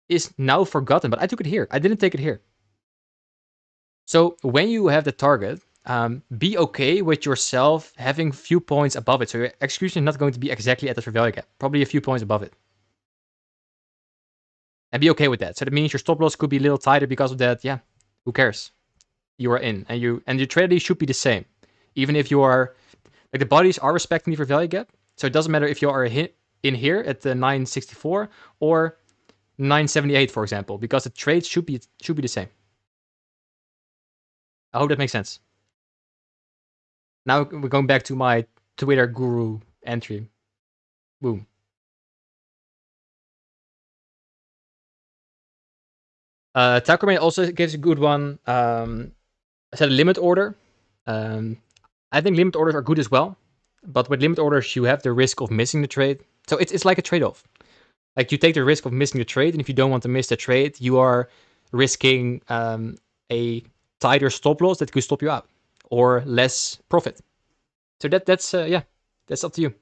is now forgotten, but I took it here. I didn't take it here. So when you have the target, be okay with yourself having few points above it. So your execution is not going to be exactly at the fair value gap, probably a few points above it. And be okay with that. So that means your stop loss could be a little tighter because of that. Yeah, who cares? You are in, and your trade should be the same, even if you are like the bodies are respecting the fair value gap. So it doesn't matter if you are in here at the 964 or 978, for example, because the trades should be the same. I hope that makes sense. Now we're going back to my Twitter guru entry. Boom. Takurame also gives a good one. I said a limit order. I think limit orders are good as well, but with limit orders you have the risk of missing the trade. So it's like a trade-off. Like you take the risk of missing the trade, and if you don't want to miss the trade, you are risking a tighter stop loss that could stop you out, or less profit. So that's that's up to you.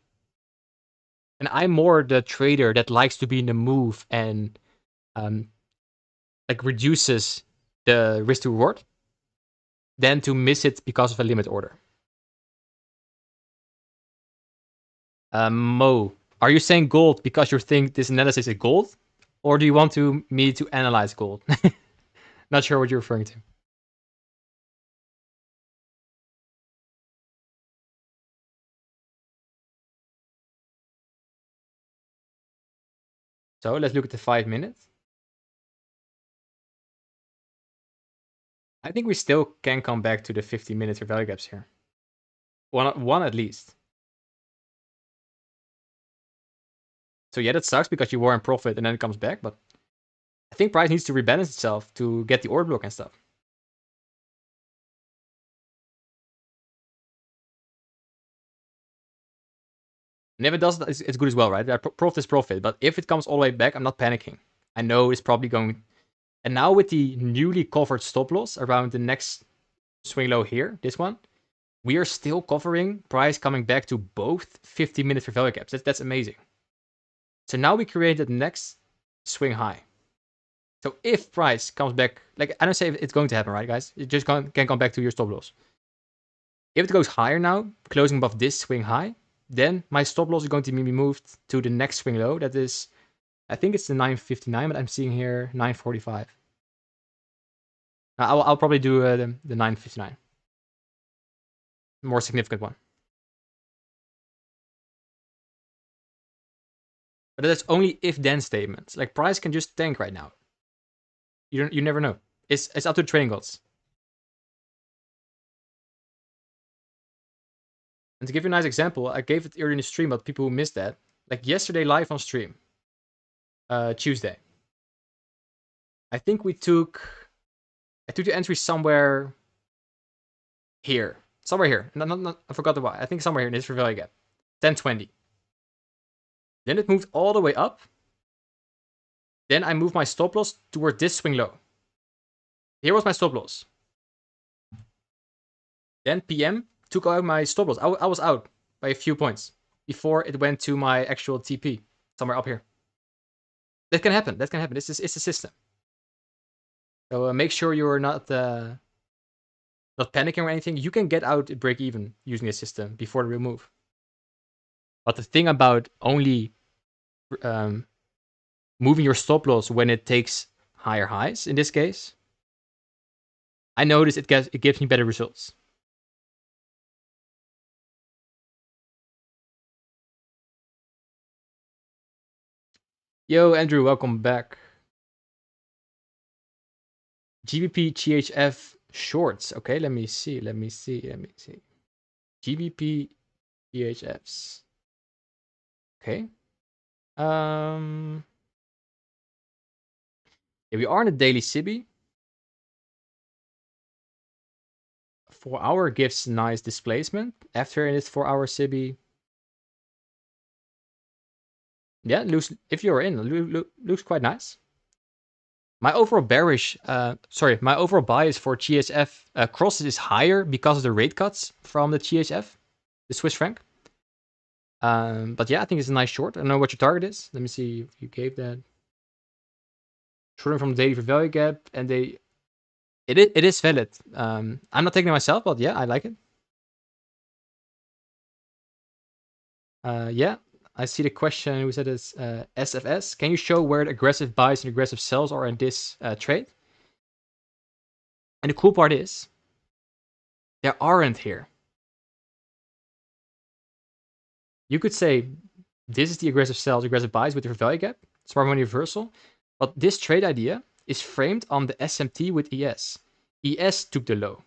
And I'm more the trader that likes to be in the move and like reduces the risk to reward than to miss it because of a limit order. Mo, are you saying gold because you think this analysis is gold? Or do you want me to analyze gold? Not sure what you're referring to. So let's look at the 5 minutes. I think we still can come back to the 50 minutes for value gaps here. One at least. So yeah, that sucks because you were in profit and then it comes back, but I think price needs to rebalance itself to get the order block and stuff. And if it does, it's good as well, right? Profit is profit, but if it comes all the way back, I'm not panicking. I know it's probably going... And now with the newly covered stop loss around the next swing low here, this one, we are still covering price coming back to both 50-minute for value gaps. That's amazing. So now we create the next swing high. So if price comes back, like I don't say it's going to happen, right, guys? It just can come back to your stop loss. If it goes higher now, closing above this swing high, then my stop loss is going to be moved to the next swing low. That is, I think it's the 959, but I'm seeing here 945. I'll probably do the 959. More significant one. But that's only if-then statements. Like price can just tank right now. You never know. It's up to the trading gods. And to give you a nice example, I gave it earlier in the stream, but people who missed that. Like yesterday live on stream, Tuesday. I think I took the entry somewhere here. Somewhere here. No, I forgot the why. I think somewhere here in this value gap. 10.20. Then it moved all the way up. Then I moved my stop loss toward this swing low. Here was my stop loss. Then PM took out my stop loss. I was out by a few points before it went to my actual TP somewhere up here. That can happen. That can happen. It's a system. So make sure you're not panicking or anything. You can get out at break even using this system before the real move. But the thing about only moving your stop loss when it takes higher highs, in this case, I noticed it gives me better results. Yo, Andrew, welcome back. GBP GHF shorts. Okay, let me see. GBP GHFs. Okay. Yeah, we are in a daily SIBI. 4 hour gives nice displacement. After in this 4 hour SIBI. Yeah, if you're in, looks quite nice. My overall bias for GHF crosses is higher because of the rate cuts from the GHF, the Swiss franc. But yeah, I think it's a nice short. I don't know what your target is. Let me see if you gave that. Shorting from the daily for value gap, and it is valid. I'm not taking it myself, but yeah, I like it. Yeah, I see the question. Who said it's SFS? Can you show where the aggressive buys and aggressive sells are in this trade? And the cool part is, there aren't here. You could say this is the aggressive sells, aggressive buys with your value gap, smart money reversal. But this trade idea is framed on the SMT with ES. ES took the low.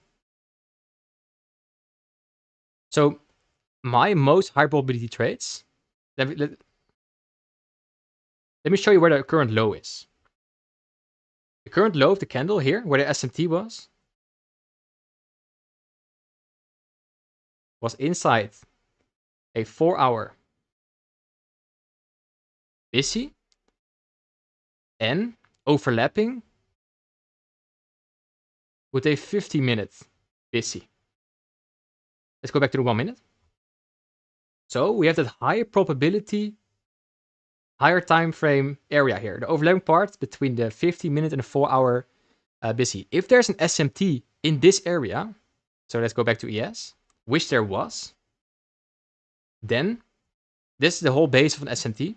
So my most high probability trades, let me show you where the current low is. The current low of the candle here, where the SMT was inside a 4 hour busy and overlapping with a 50-minute busy. Let's go back to the 1 minute. So we have that higher probability, higher time frame area here, the overlapping part between the 50-minute and the 4 hour busy. If there's an SMT in this area, so let's go back to ES, which there was, then this is the whole base of an SMT.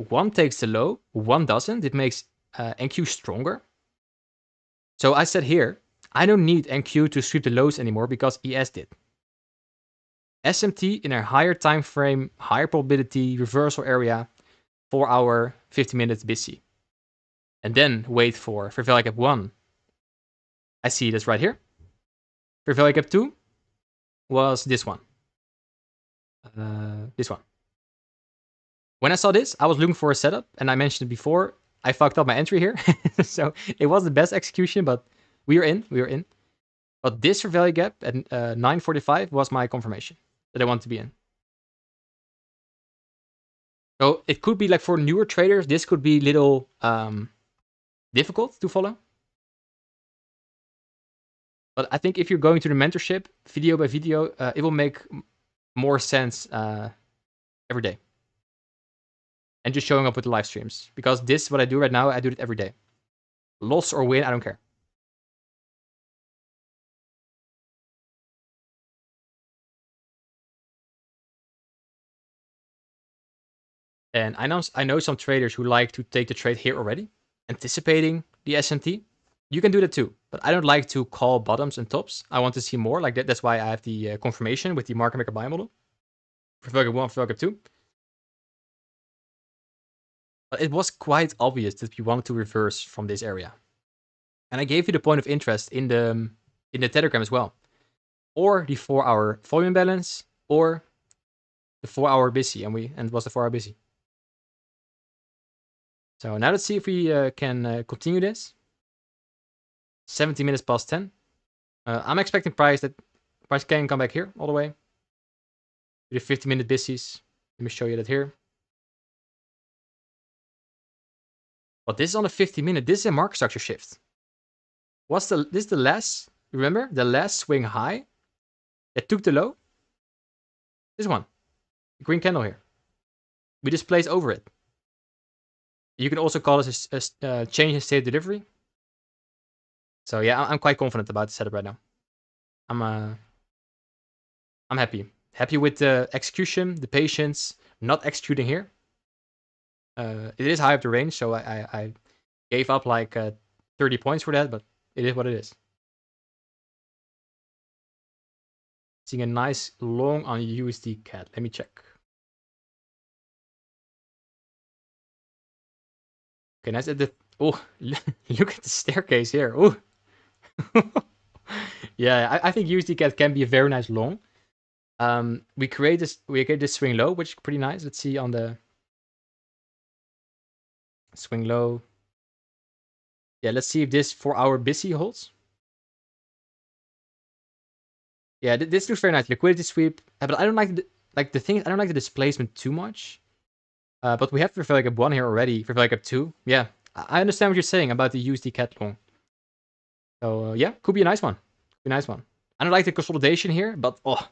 One takes the low, one doesn't. It makes NQ stronger. So I said here, I don't need NQ to sweep the lows anymore because ES did. SMT in a higher time frame, higher probability reversal area, 4 hour, 50 minutes busy. And then wait for value gap 1. I see this right here. For value gap 2 was this one. This one. When I saw this, I was looking for a setup, and I mentioned it before. I fucked up my entry here, so it was the best execution, but we are in. But this for value gap at 9:45 was my confirmation that I want to be in. So it could be like for newer traders, this could be a little difficult to follow. But I think if you're going to the mentorship, video by video, it will make more sense every day. And just showing up with the live streams. Because this, what I do right now, I do it every day. Loss or win, I don't care. And I know some traders who like to take the trade here already, anticipating the SMT. You can do that too, but I don't like to call bottoms and tops. I want to see more like that. That's why I have the confirmation with the market maker buy model for value gap 1, for value gap 2. But it was quite obvious that we wanted to reverse from this area. And I gave you the point of interest in the Telegram as well. Or the 4 hour volume imbalance, or the 4 hour busy, and it was the 4 hour busy. So now let's see if we can continue this. 17 minutes past 10. I'm expecting price can come back here all the way. To the 50-minute Indices. Let me show you that here. But this is on a 50-minute. This is a market structure shift. This is the last, remember? The last swing high that took the low? This one. The green candle here. We just placed over it. You can also call this a change in state delivery. So yeah, I'm quite confident about the setup right now. I'm happy. Happy with the execution, the patience, not executing here. It is high up the range, so I gave up like 30 points for that, but it is what it is. Seeing a nice long on USD CAD. Let me check. Okay, nice at the... Oh, look at the staircase here. Oh. Yeah, I think USD CAD can be a very nice long. We create this swing low, which is pretty nice. Let's see on the swing low. Yeah, let's see if this 4-hour busy holds. Yeah, this looks very nice. Liquidity sweep. But I don't like the thing. I don't like the displacement too much. But we have for Gap 1 here already. For Gap 2. Yeah, I understand what you're saying about the USD CAD long. So yeah, could be a nice one. Could be a nice one. I don't like the consolidation here, but oh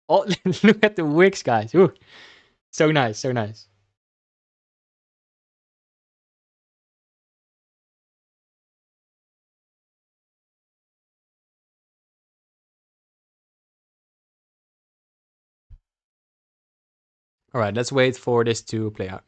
look at the wicks, guys. Ooh, so nice, so nice. All right, let's wait for this to play out.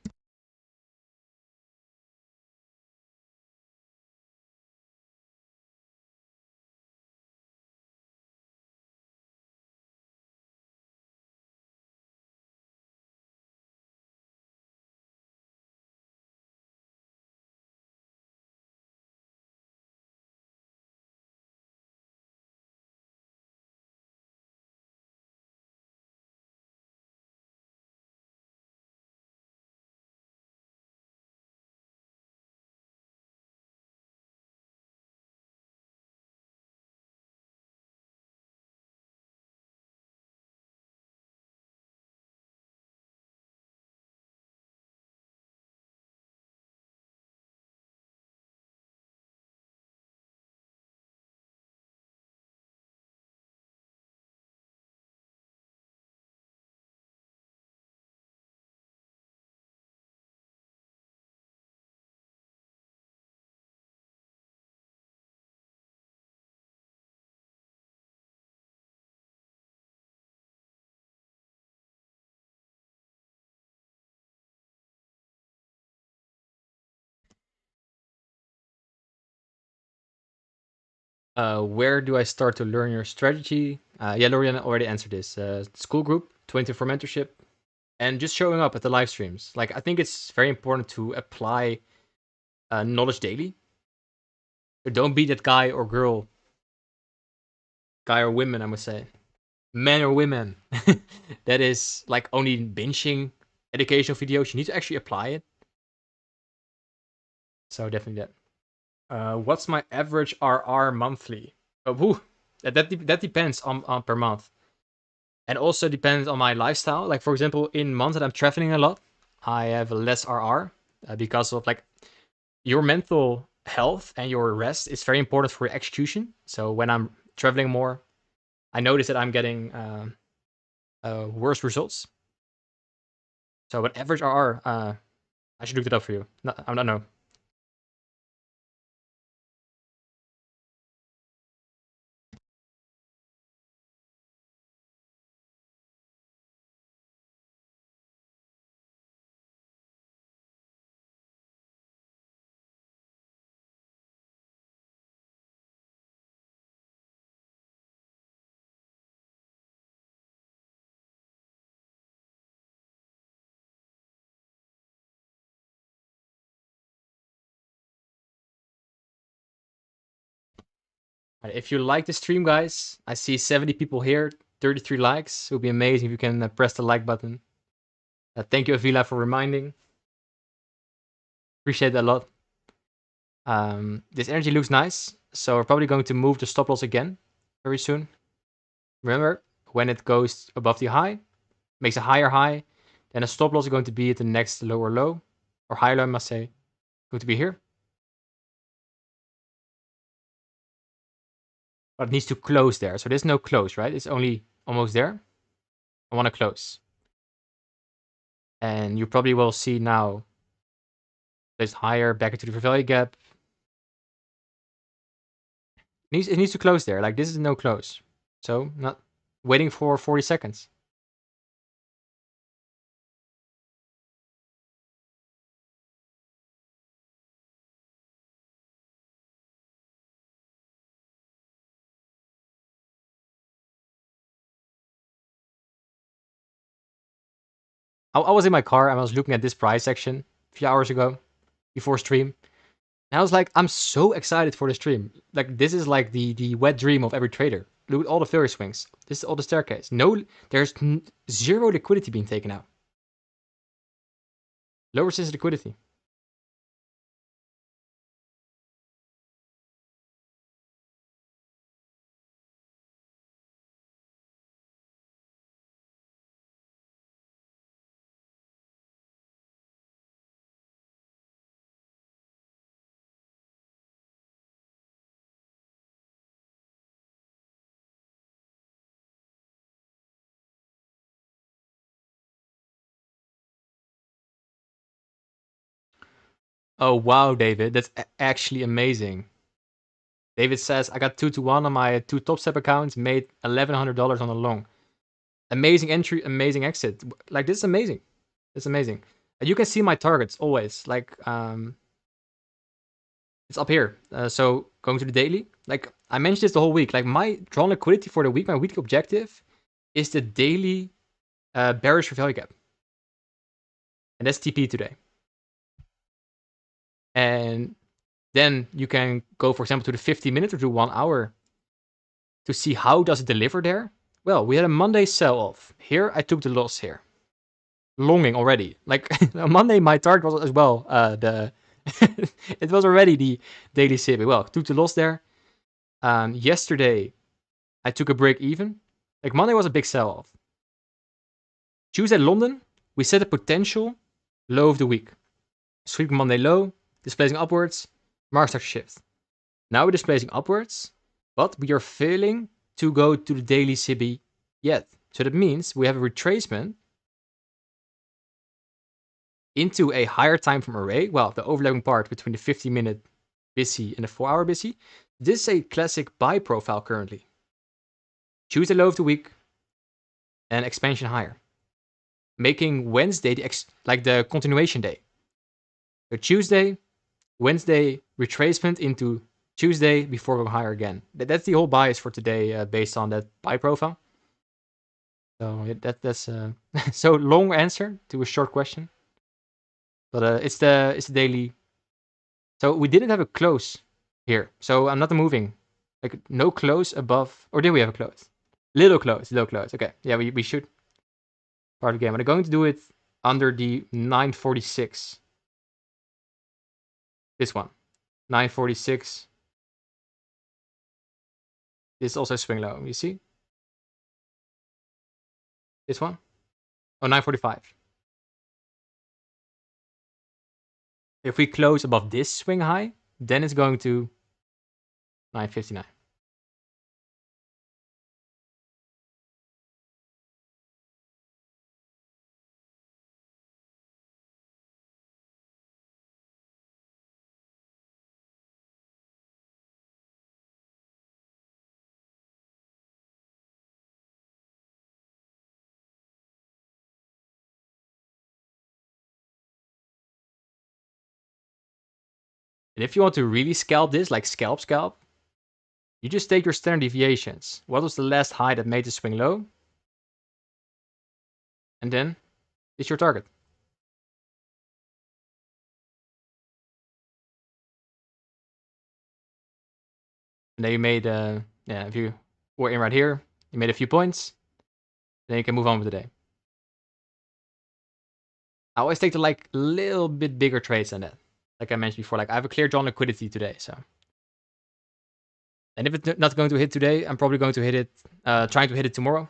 Where do I start to learn your strategy? Yeah, Lorian already answered this. School group, 24 mentorship, and just showing up at the live streams. Like, I think it's very important to apply knowledge daily. So don't be that guy or girl, guy or women, I must say, men or women, that is like only binging educational videos. You need to actually apply it. So definitely that. What's my average RR monthly? That depends on per month, and also depends on my lifestyle. Like for example, in months that I'm traveling a lot, I have less RR because of like your mental health and your rest is very important for your execution. So when I'm traveling more, I notice that I'm getting worse results. So, what average RR? I should look it up for you. No, I don't know. If you like the stream, guys, I see 70 people here, 33 likes. It would be amazing if you can press the like button. Thank you, Avila, for reminding. Appreciate that a lot. This energy looks nice, so we're probably going to move the stop loss again very soon. Remember, when it goes above the high, makes a higher high, then a stop loss is going to be at the next lower low, or higher low, I must say, going to be here. But it needs to close there, so there's no close, right? It's only almost there. I want to close. And you probably will see now it's higher back into the fair value gap. It needs to close there. Like, this is no close. So, not waiting for 40 seconds. I was in my car. I was looking at this price section a few hours ago before stream. And I was like, I'm so excited for the stream. Like, this is like the wet dream of every trader. Look at all the failure swings. This is all the staircase. No, there's zero liquidity being taken out. Lower resistance liquidity. Oh, wow, David. That's actually amazing. David says, I got 2-1 on my 2 top step accounts, made $1,100 on a long. Amazing entry, amazing exit. Like, this is amazing. It's amazing. And you can see my targets always. Like, it's up here. So going to the daily, like I mentioned this the whole week. Like, my drawn liquidity for the week, my weekly objective is the daily bearish for value gap, and that's TP today. And then you can go, for example, to the 50-minute or to 1 hour to see how does it deliver there. Well, we had a Monday sell-off. Here, I took the loss here. Longing already. Like, on Monday, my target was as well it was already the daily CB. Well, took the loss there. Yesterday, I took a break even. Like, Monday was a big sell-off. Tuesday, London, we set a potential low of the week. Sweeping Monday low, displacing upwards, market starts to shift. Now we're displacing upwards, but we are failing to go to the daily CB yet. So that means we have a retracement into a higher time frame array. Well, the overlapping part between the 50-minute busy and the 4-hour busy. This is a classic buy profile currently. Choose the low of the week and expansion higher, making Wednesday the continuation day. So Tuesday, Wednesday, retracement into Tuesday before going higher again. That's the whole bias for today based on that buy profile. So that's so long answer to a short question. But it's the daily. So we didn't have a close here. So I'm not moving. Like, no close above. Or did we have a close? Little close. Okay. Yeah, we should part of the game. But I'm going to do it under the 946. This one. 946. This is also swing low. You see? This one? Oh, 945. If we close above this swing high, then it's going to 959. And if you want to really scalp this, like scalp, you just take your standard deviations. What was the last high that made the swing low? And then it's your target. And then you made, if you were in right here, you made a few points. Then you can move on with the day. I always take the little bit bigger trades than that. like I mentioned before, like I have a clear drawn liquidity today, so. And if it's not going to hit today, I'm probably going to hit it, trying to hit it tomorrow.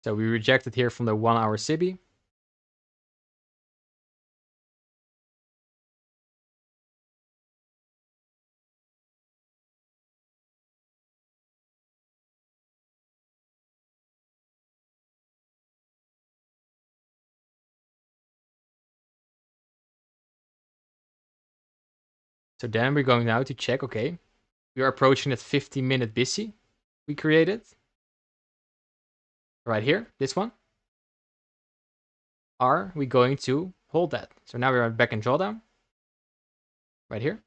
So we rejected here from the 1 hour SIBI. So then we're going now to check, okay, we are approaching that 50-minute BISI we created. Right here, this one. Are we going to hold that? So now we're back in drawdown. Right here.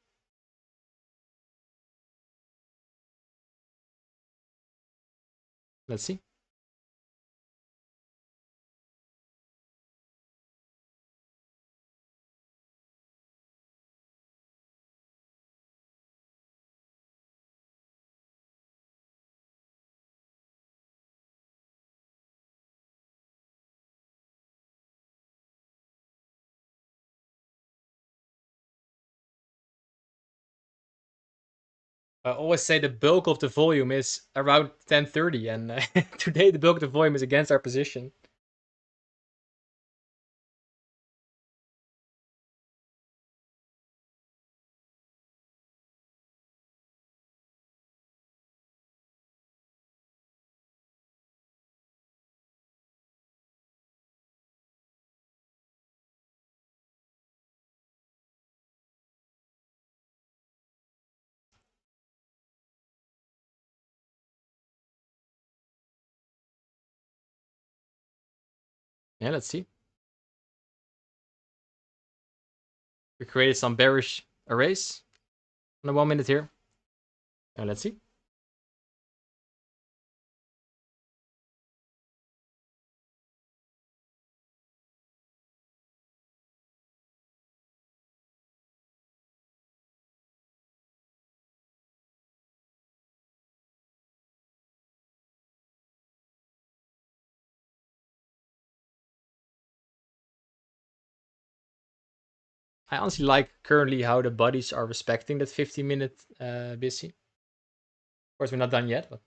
Let's see. I always say the bulk of the volume is around 10:30, and today the bulk of the volume is against our position. Yeah, let's see. We created some bearish arrays on the 1 minute here. And let's see. I honestly like currently how the bodies are respecting that 50-minute BISI. Of course, we're not done yet, but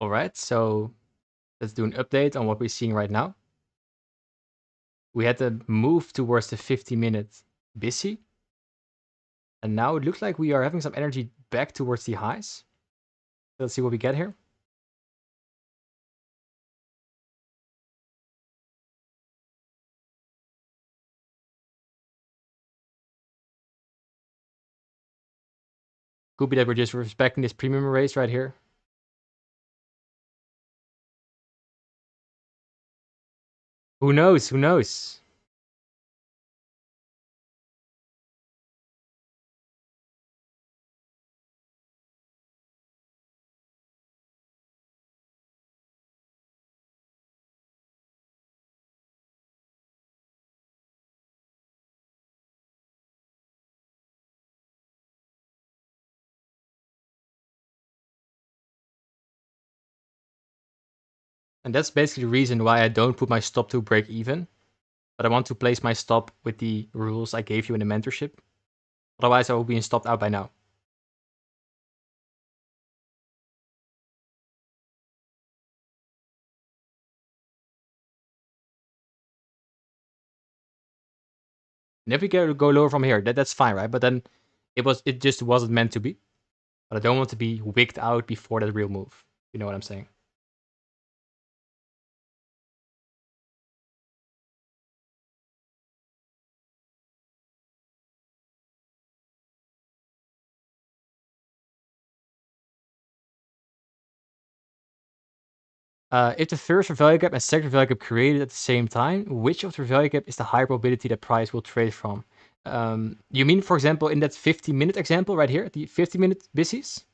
All right, so let's do an update on what we're seeing right now. We had to move towards the 50-minute busy. And now it looks like we are having some energy back towards the highs. Let's see what we get here. Could be that we're just respecting this premium raise right here. Who knows? Who knows? And that's basically the reason why I don't put my stop to break even. But I want to place my stop with the rules I gave you in the mentorship. Otherwise, I will be stopped out by now. And if we go lower from here, that's fine, right? But then it just wasn't meant to be. But I don't want to be wigged out before that real move. You know what I'm saying? If the first value gap and second value gap created at the same time, which of the value gap is the higher probability that price will trade from? You mean, for example, in that 50-minute example right here, the 50-minute busies?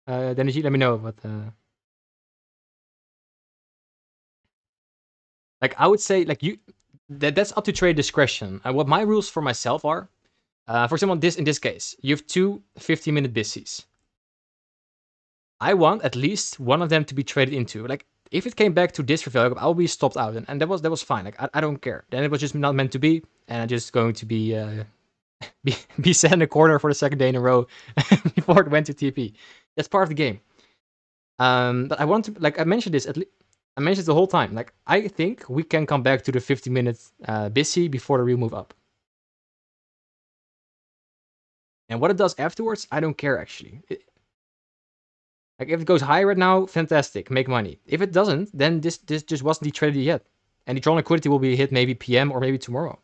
Then let me know what. Like I would say, like that's up to trade discretion. What my rules for myself are, for example, in this case, you have two 50-minute busies. I want at least one of them to be traded into. Like if it came back to this value gap, I'll be stopped out, and that was fine. Like I don't care. Then it was just not meant to be, and I'm just going to be set in a corner for the second day in a row before it went to TP. That's part of the game. But I want to, like I mentioned this I mentioned it the whole time. Like I think we can come back to the 50-minute busy before the real move up. And what it does afterwards, I don't care actually. Like if it goes high right now, fantastic, make money. If it doesn't, then this just wasn't traded yet, and the drawn liquidity will be hit maybe PM or maybe tomorrow.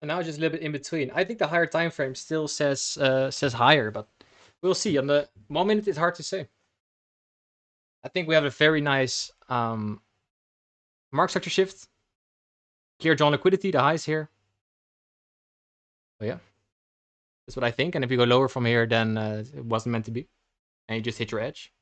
And now it's just a little bit in between. I think the higher time frame still says higher, but we'll see. On the 1 minute, it's hard to say. I think we have a very nice market structure shift. Clear drawn liquidity, the highs here. Oh yeah. That's what I think. And if you go lower from here, then it wasn't meant to be, and you just hit your edge.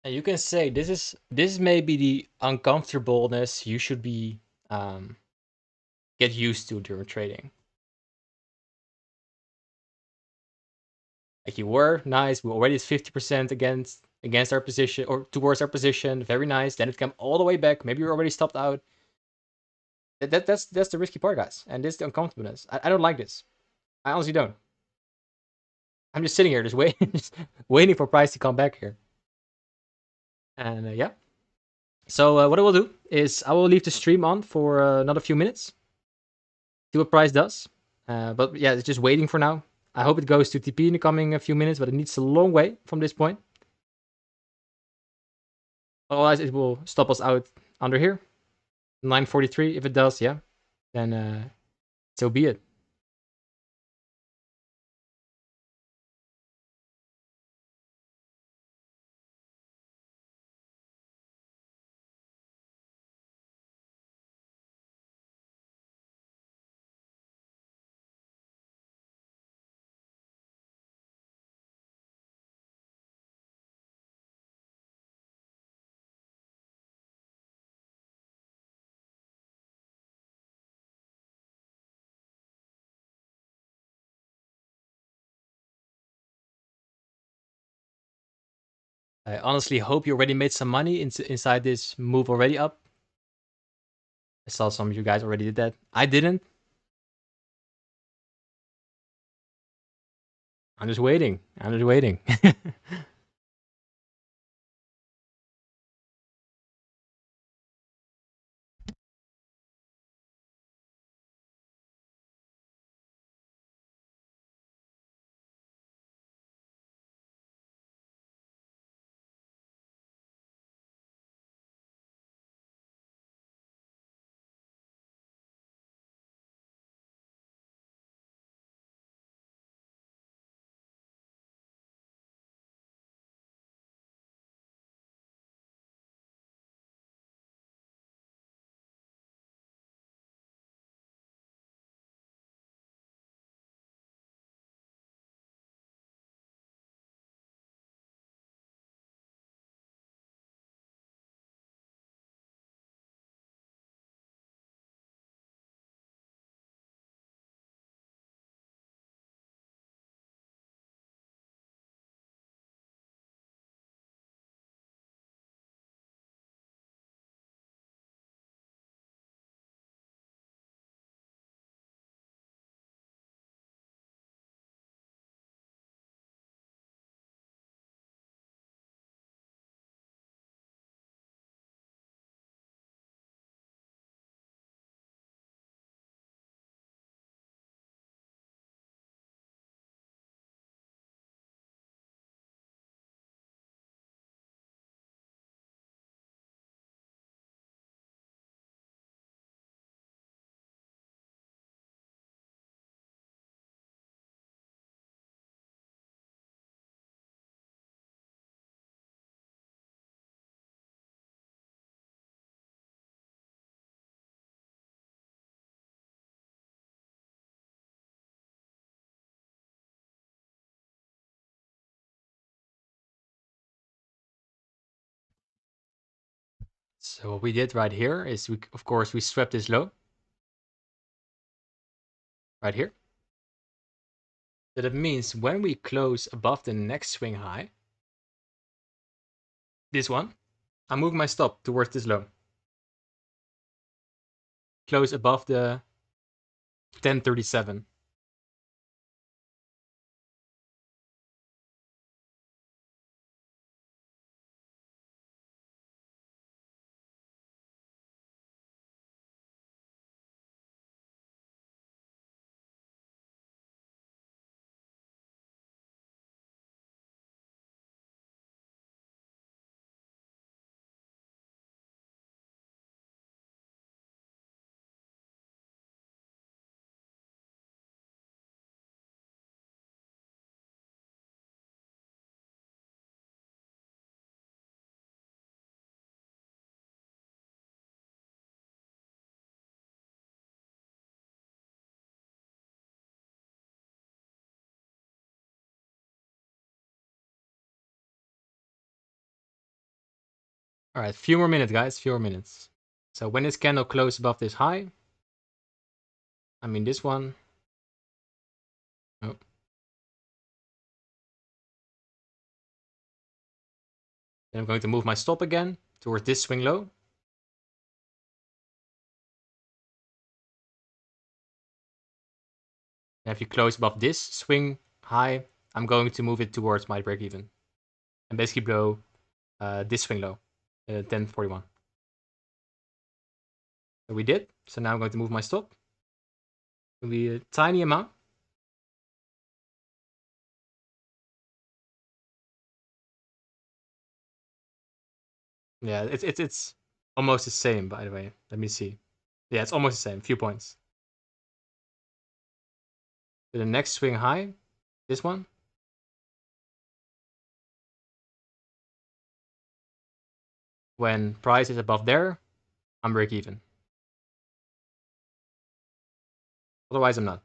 And you can say this may be the uncomfortableness you should be um, get used to during trading. Like you were nice, we already at 50% against our position or towards our position, very nice. Then it came all the way back. Maybe you're already stopped out. That's the risky part, guys, and this is the uncomfortableness. I don't like this. I honestly don't. I'm just sitting here, just waiting, just waiting for price to come back here. And yeah. So what I will do is I will leave the stream on for another few minutes. See what price does. But yeah, it's just waiting for now. I hope it goes to TP in the coming few minutes, but it needs a long way from this point. Otherwise, it will stop us out under here. 943. If it does, yeah, then so be it. I honestly hope you already made some money inside this move already up. I saw some of you guys already did that. I didn't. I'm just waiting. I'm just waiting. So what we did right here is of course we swept this low right here. So that means when we close above the next swing high, this one, I move my stop towards this low. Close above the 1037. All right, few more minutes, guys, few more minutes. So when this candle closed above this high, I mean this one. Oh. Then I'm going to move my stop again towards this swing low. And if you close above this swing high, I'm going to move it towards my break even. And basically blow this swing low, 1041. So we did. So now I'm going to move my stop. It'll be a tiny amount. Yeah, it's almost the same, by the way. Let me see. Yeah, it's almost the same. Few points. So the next swing high, this one. When price is above there, I'm break even. Otherwise, I'm not.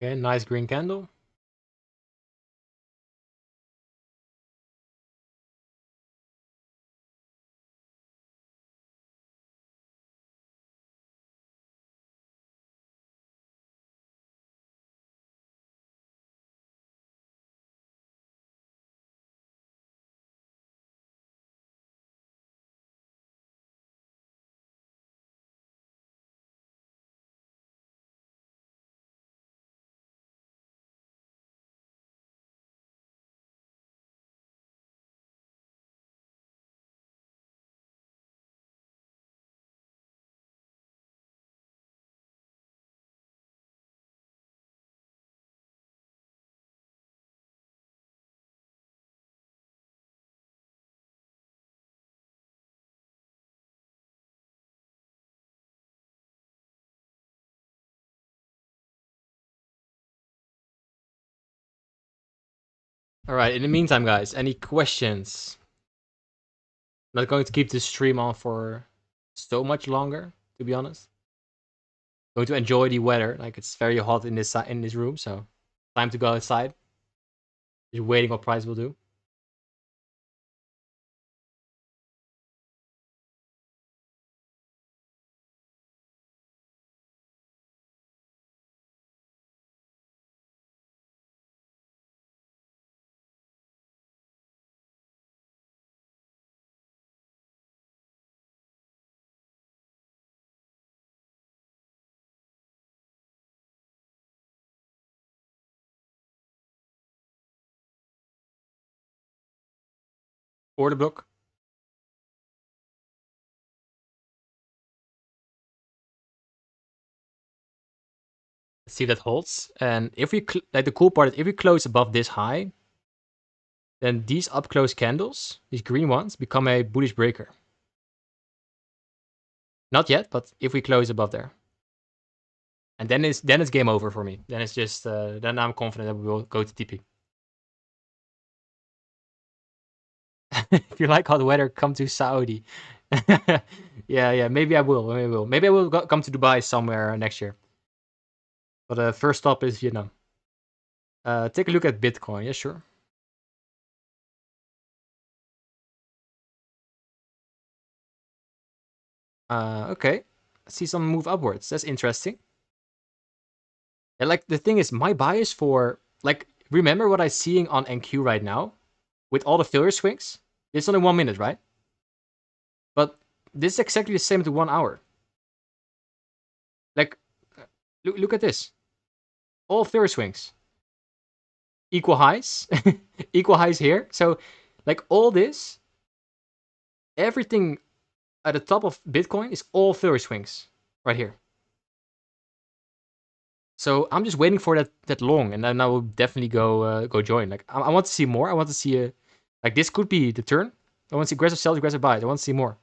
Okay, nice green candle. All right, in the meantime, guys, any questions? I'm not going to keep this stream on for so much longer, to be honest. Going to enjoy the weather. Like it's very hot in this room, so time to go outside. Just waiting what price will do. order block. Let's see if that holds. And if we like, the cool part is if we close above this high, then these up close candles, these green ones, become a bullish breaker. Not yet, but if we close above there. And then it's game over for me. Then it's just then I'm confident that we will go to TP. If you like hot weather, come to Saudi. yeah, maybe I will. Maybe I will come to Dubai somewhere next year. But first stop is Vietnam. Take a look at Bitcoin. Yeah, sure. Okay. I see some move upwards. That's interesting. And like the thing is, my bias for like remember what I'm seeing on NQ right now with all the failure swings. It's only 1 minute, right? But this is exactly the same to 1 hour. Like, look at this. All failure swings. Equal highs. Equal highs here. So, like, all this, everything at the top of Bitcoin is all failure swings right here. So I'm just waiting for that long, and then I will definitely go join. Like I want to see more. I want to see like this could be the turn. I want to see aggressive sells, aggressive buys. I want to see more.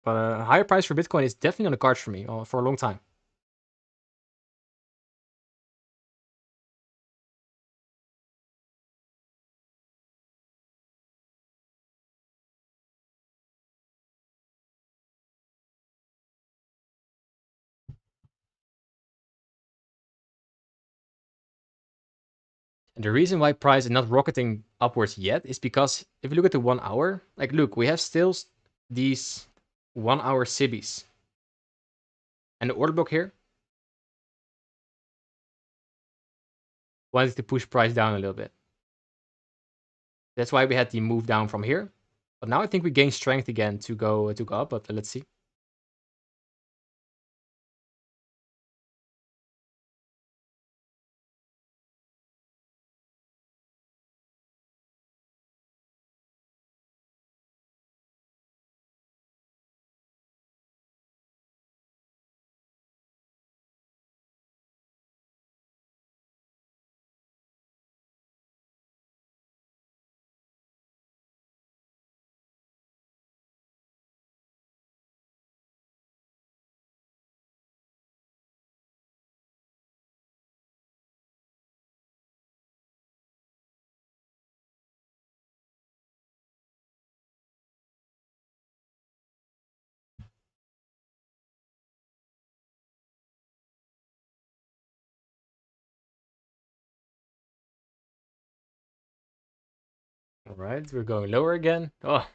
But a higher price for Bitcoin is definitely on the cards for me for a long time. And the reason why price is not rocketing upwards yet is because if you look at the 1 hour, like look, we have still these 1 hour SIBIs. And the order block here wanted to push price down a little bit. That's why we had the move down from here. But now I think we gain strength again to go up, but let's see. All right, we're going lower again. Oh,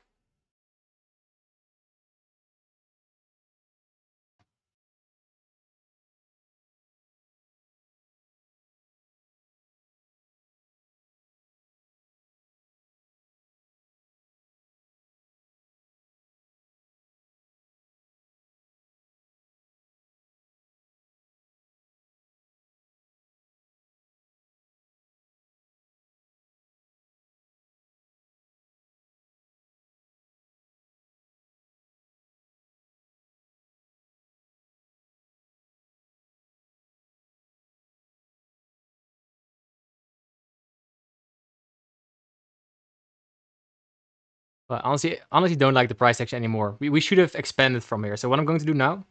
but honestly, don't like the price action anymore. We should have expanded from here. So what I'm going to do now, I'm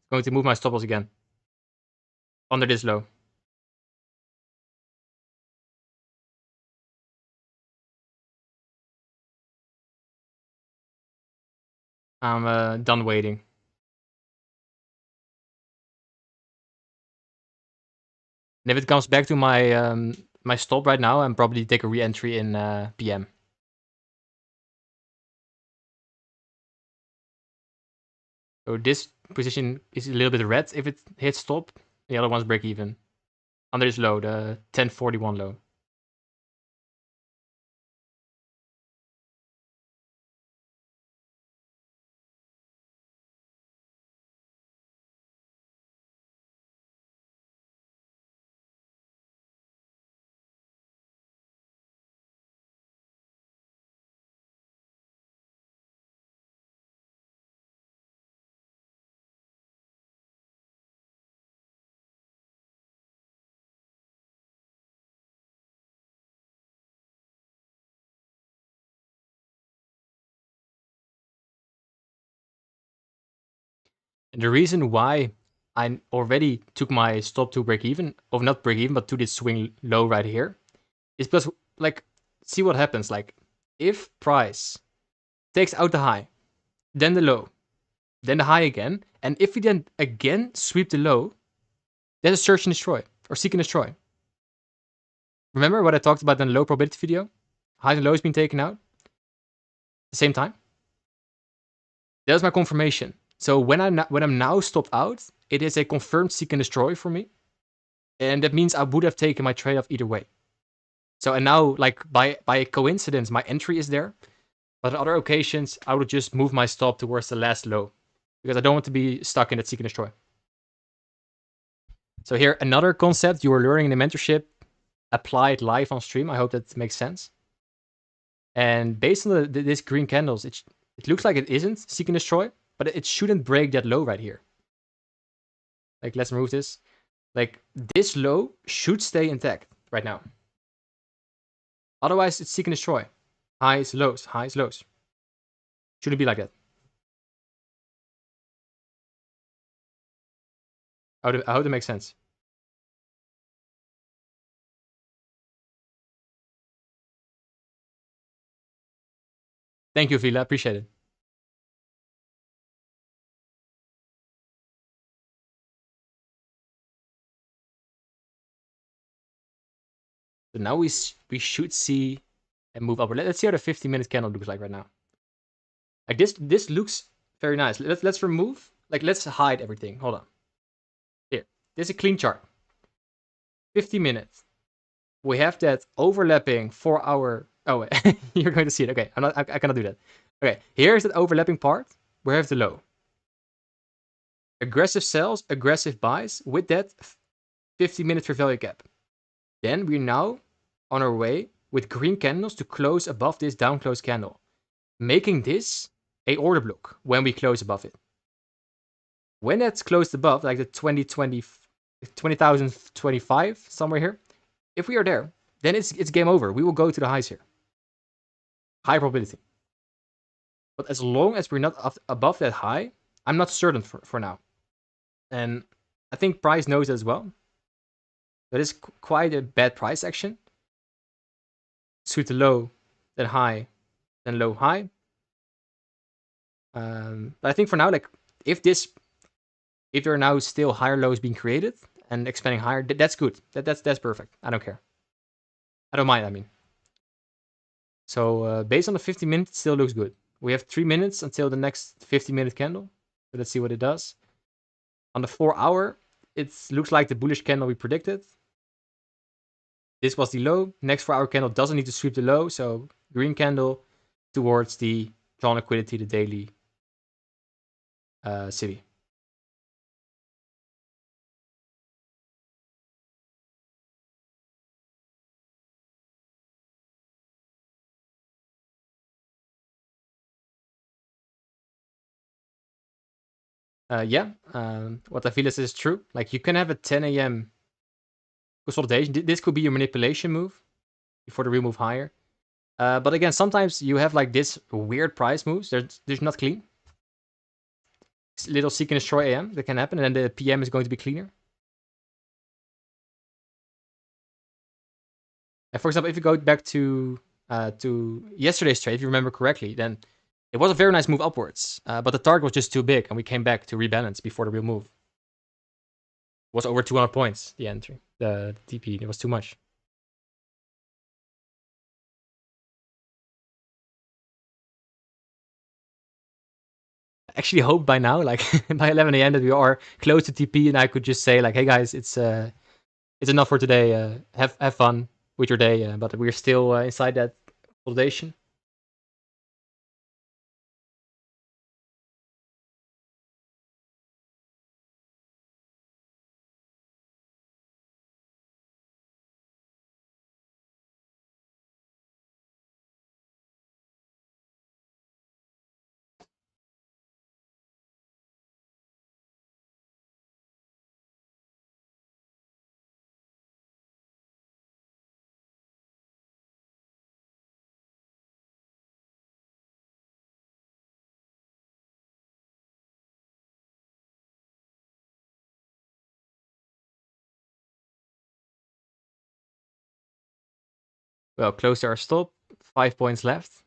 going to move my stop loss again under this low. I'm done waiting. And if it comes back to my stop right now, I'm probably take a re-entry in PM. So this position is a little bit red if it hits stop. The other one's break even. Under this low, the 1041 low. And the reason why I already took my stop to break even, or not break even, but to this swing low right here, is because, like, see what happens. Like, if price takes out the high, then the low, then the high again, and if we then again sweep the low, then it's search and destroy, or seek and destroy. Remember what I talked about in the low probability video? Highs and lows being taken out at the same time? That was my confirmation. So when I'm now stopped out, it is a confirmed seek and destroy for me. And that means I would have taken my trade off either way. So and now, like, by coincidence, my entry is there. But on other occasions, I would just move my stop towards the last low, because I don't want to be stuck in that seek and destroy. So here, another concept you are learning in the mentorship, applied live on stream. I hope that makes sense. And based on this green candles, it looks like it isn't seek and destroy, but it shouldn't break that low right here. Like, let's remove this. Like, this low should stay intact right now. Otherwise, it's seek and destroy. Highs, lows, highs, lows. Shouldn't be like that. I hope that makes sense. Thank you, Vila. Appreciate it. So now we should see a move upward. Let's see how the 50-minute candle looks like right now. Like, this looks very nice. Let's remove, like, let's hide everything. Hold on. Here, this is a clean chart. 50 minutes. We have that overlapping 4-hour. Oh wait, you're going to see it. Okay, I cannot do that. Okay, here's that overlapping part. We have the low. Aggressive sells, aggressive buys with that 50-minute fair value gap. Then we're now on our way with green candles to close above this down close candle, making this a order block when we close above it. When that's closed above, like the 20,025 somewhere here, if we are there, then it's game over. We will go to the highs here. High probability. But as long as we're not above that high, I'm not certain for now. And I think price knows as well. That is quite a bad price action. Suit the low, then high, then low, high. But I think for now, like, if there are now still higher lows being created and expanding higher, that's good. That's perfect. I don't care. I don't mind, I mean. So based on the 50 minutes, it still looks good. We have 3 minutes until the next 50-minute candle. So let's see what it does. On the 4-hour, it looks like the bullish candle we predicted. This was the low. Next 4-hour candle doesn't need to sweep the low. So green candle towards the drawn liquidity, the daily city. Yeah, what I feel is true. Like, you can have a 10 a.m. consolidation. This could be your manipulation move before the real move higher. But again, sometimes you have like this weird price moves. There's not clean. It's little seek and destroy AM that can happen, and then the PM is going to be cleaner. And for example, if you go back to yesterday's trade, if you remember correctly, then it was a very nice move upwards. But the target was just too big, and we came back to rebalance before the real move. It was over 200 points, the entry. The TP, it was too much. I actually hope by now, like by 11 a.m., that we are close to TP, and I could just say like, "Hey guys, it's enough for today. Have fun with your day." But we're still inside that consolidation. Well, close to our stop. 5 points left.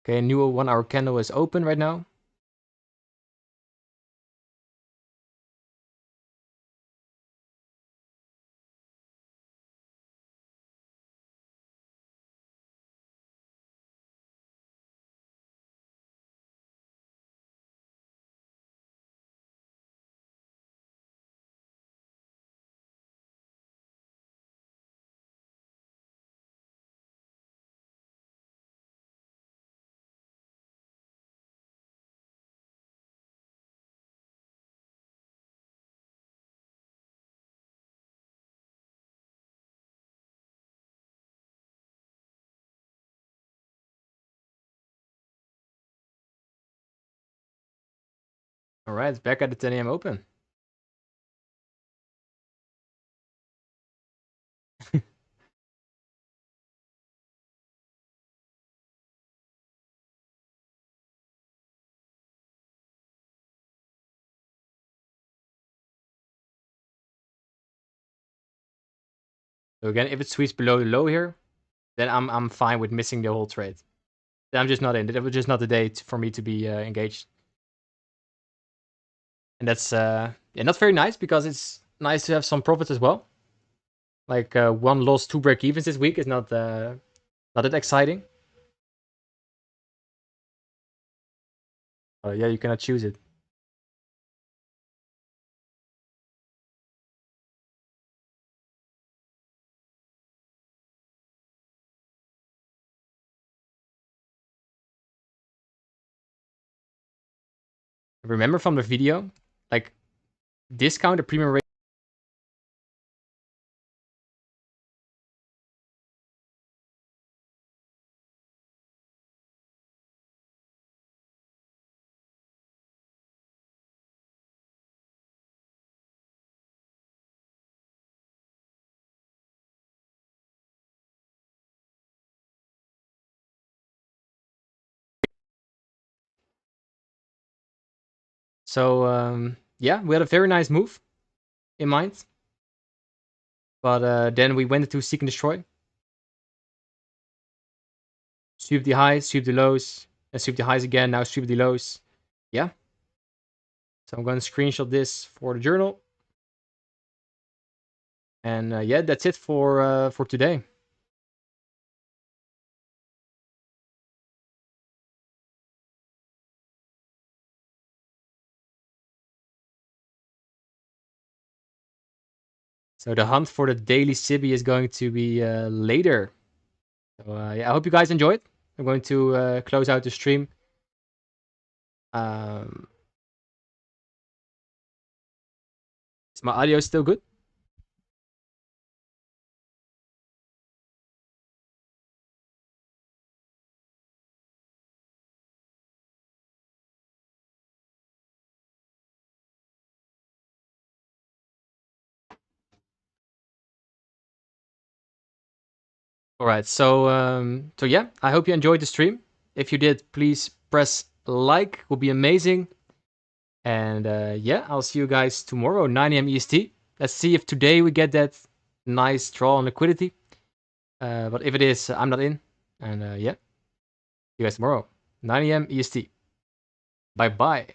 Okay, a new 1 hour candle is open right now. All right, back at the 10 a.m. open. So again, if it sweeps below the low here, then I'm fine with missing the whole trade. Then I'm just not in. It was just not the day for me to be engaged. And that's yeah, not very nice because it's nice to have some profits as well. Like 1 loss, 2 break evens this week is not that exciting. Yeah, you cannot choose it. Remember from the video, like discount the premium rate. So yeah, we had a very nice move in mind. But then we went into seek and destroy. Sweep the highs, sweep the lows, and sweep the highs again. Now sweep the lows. Yeah. So I'm going to screenshot this for the journal. And yeah, that's it for today. So the hunt for the daily Sibi is going to be later. So yeah, I hope you guys enjoyed. I'm going to close out the stream. Is my audio still good? All right. So yeah, I hope you enjoyed the stream. If you did, please press like. Will be amazing. And yeah, I'll see you guys tomorrow, 9 a.m. EST. Let's see if today we get that nice draw on liquidity. But if it is, I'm not in. And yeah, see you guys tomorrow, 9 a.m. EST. Bye bye.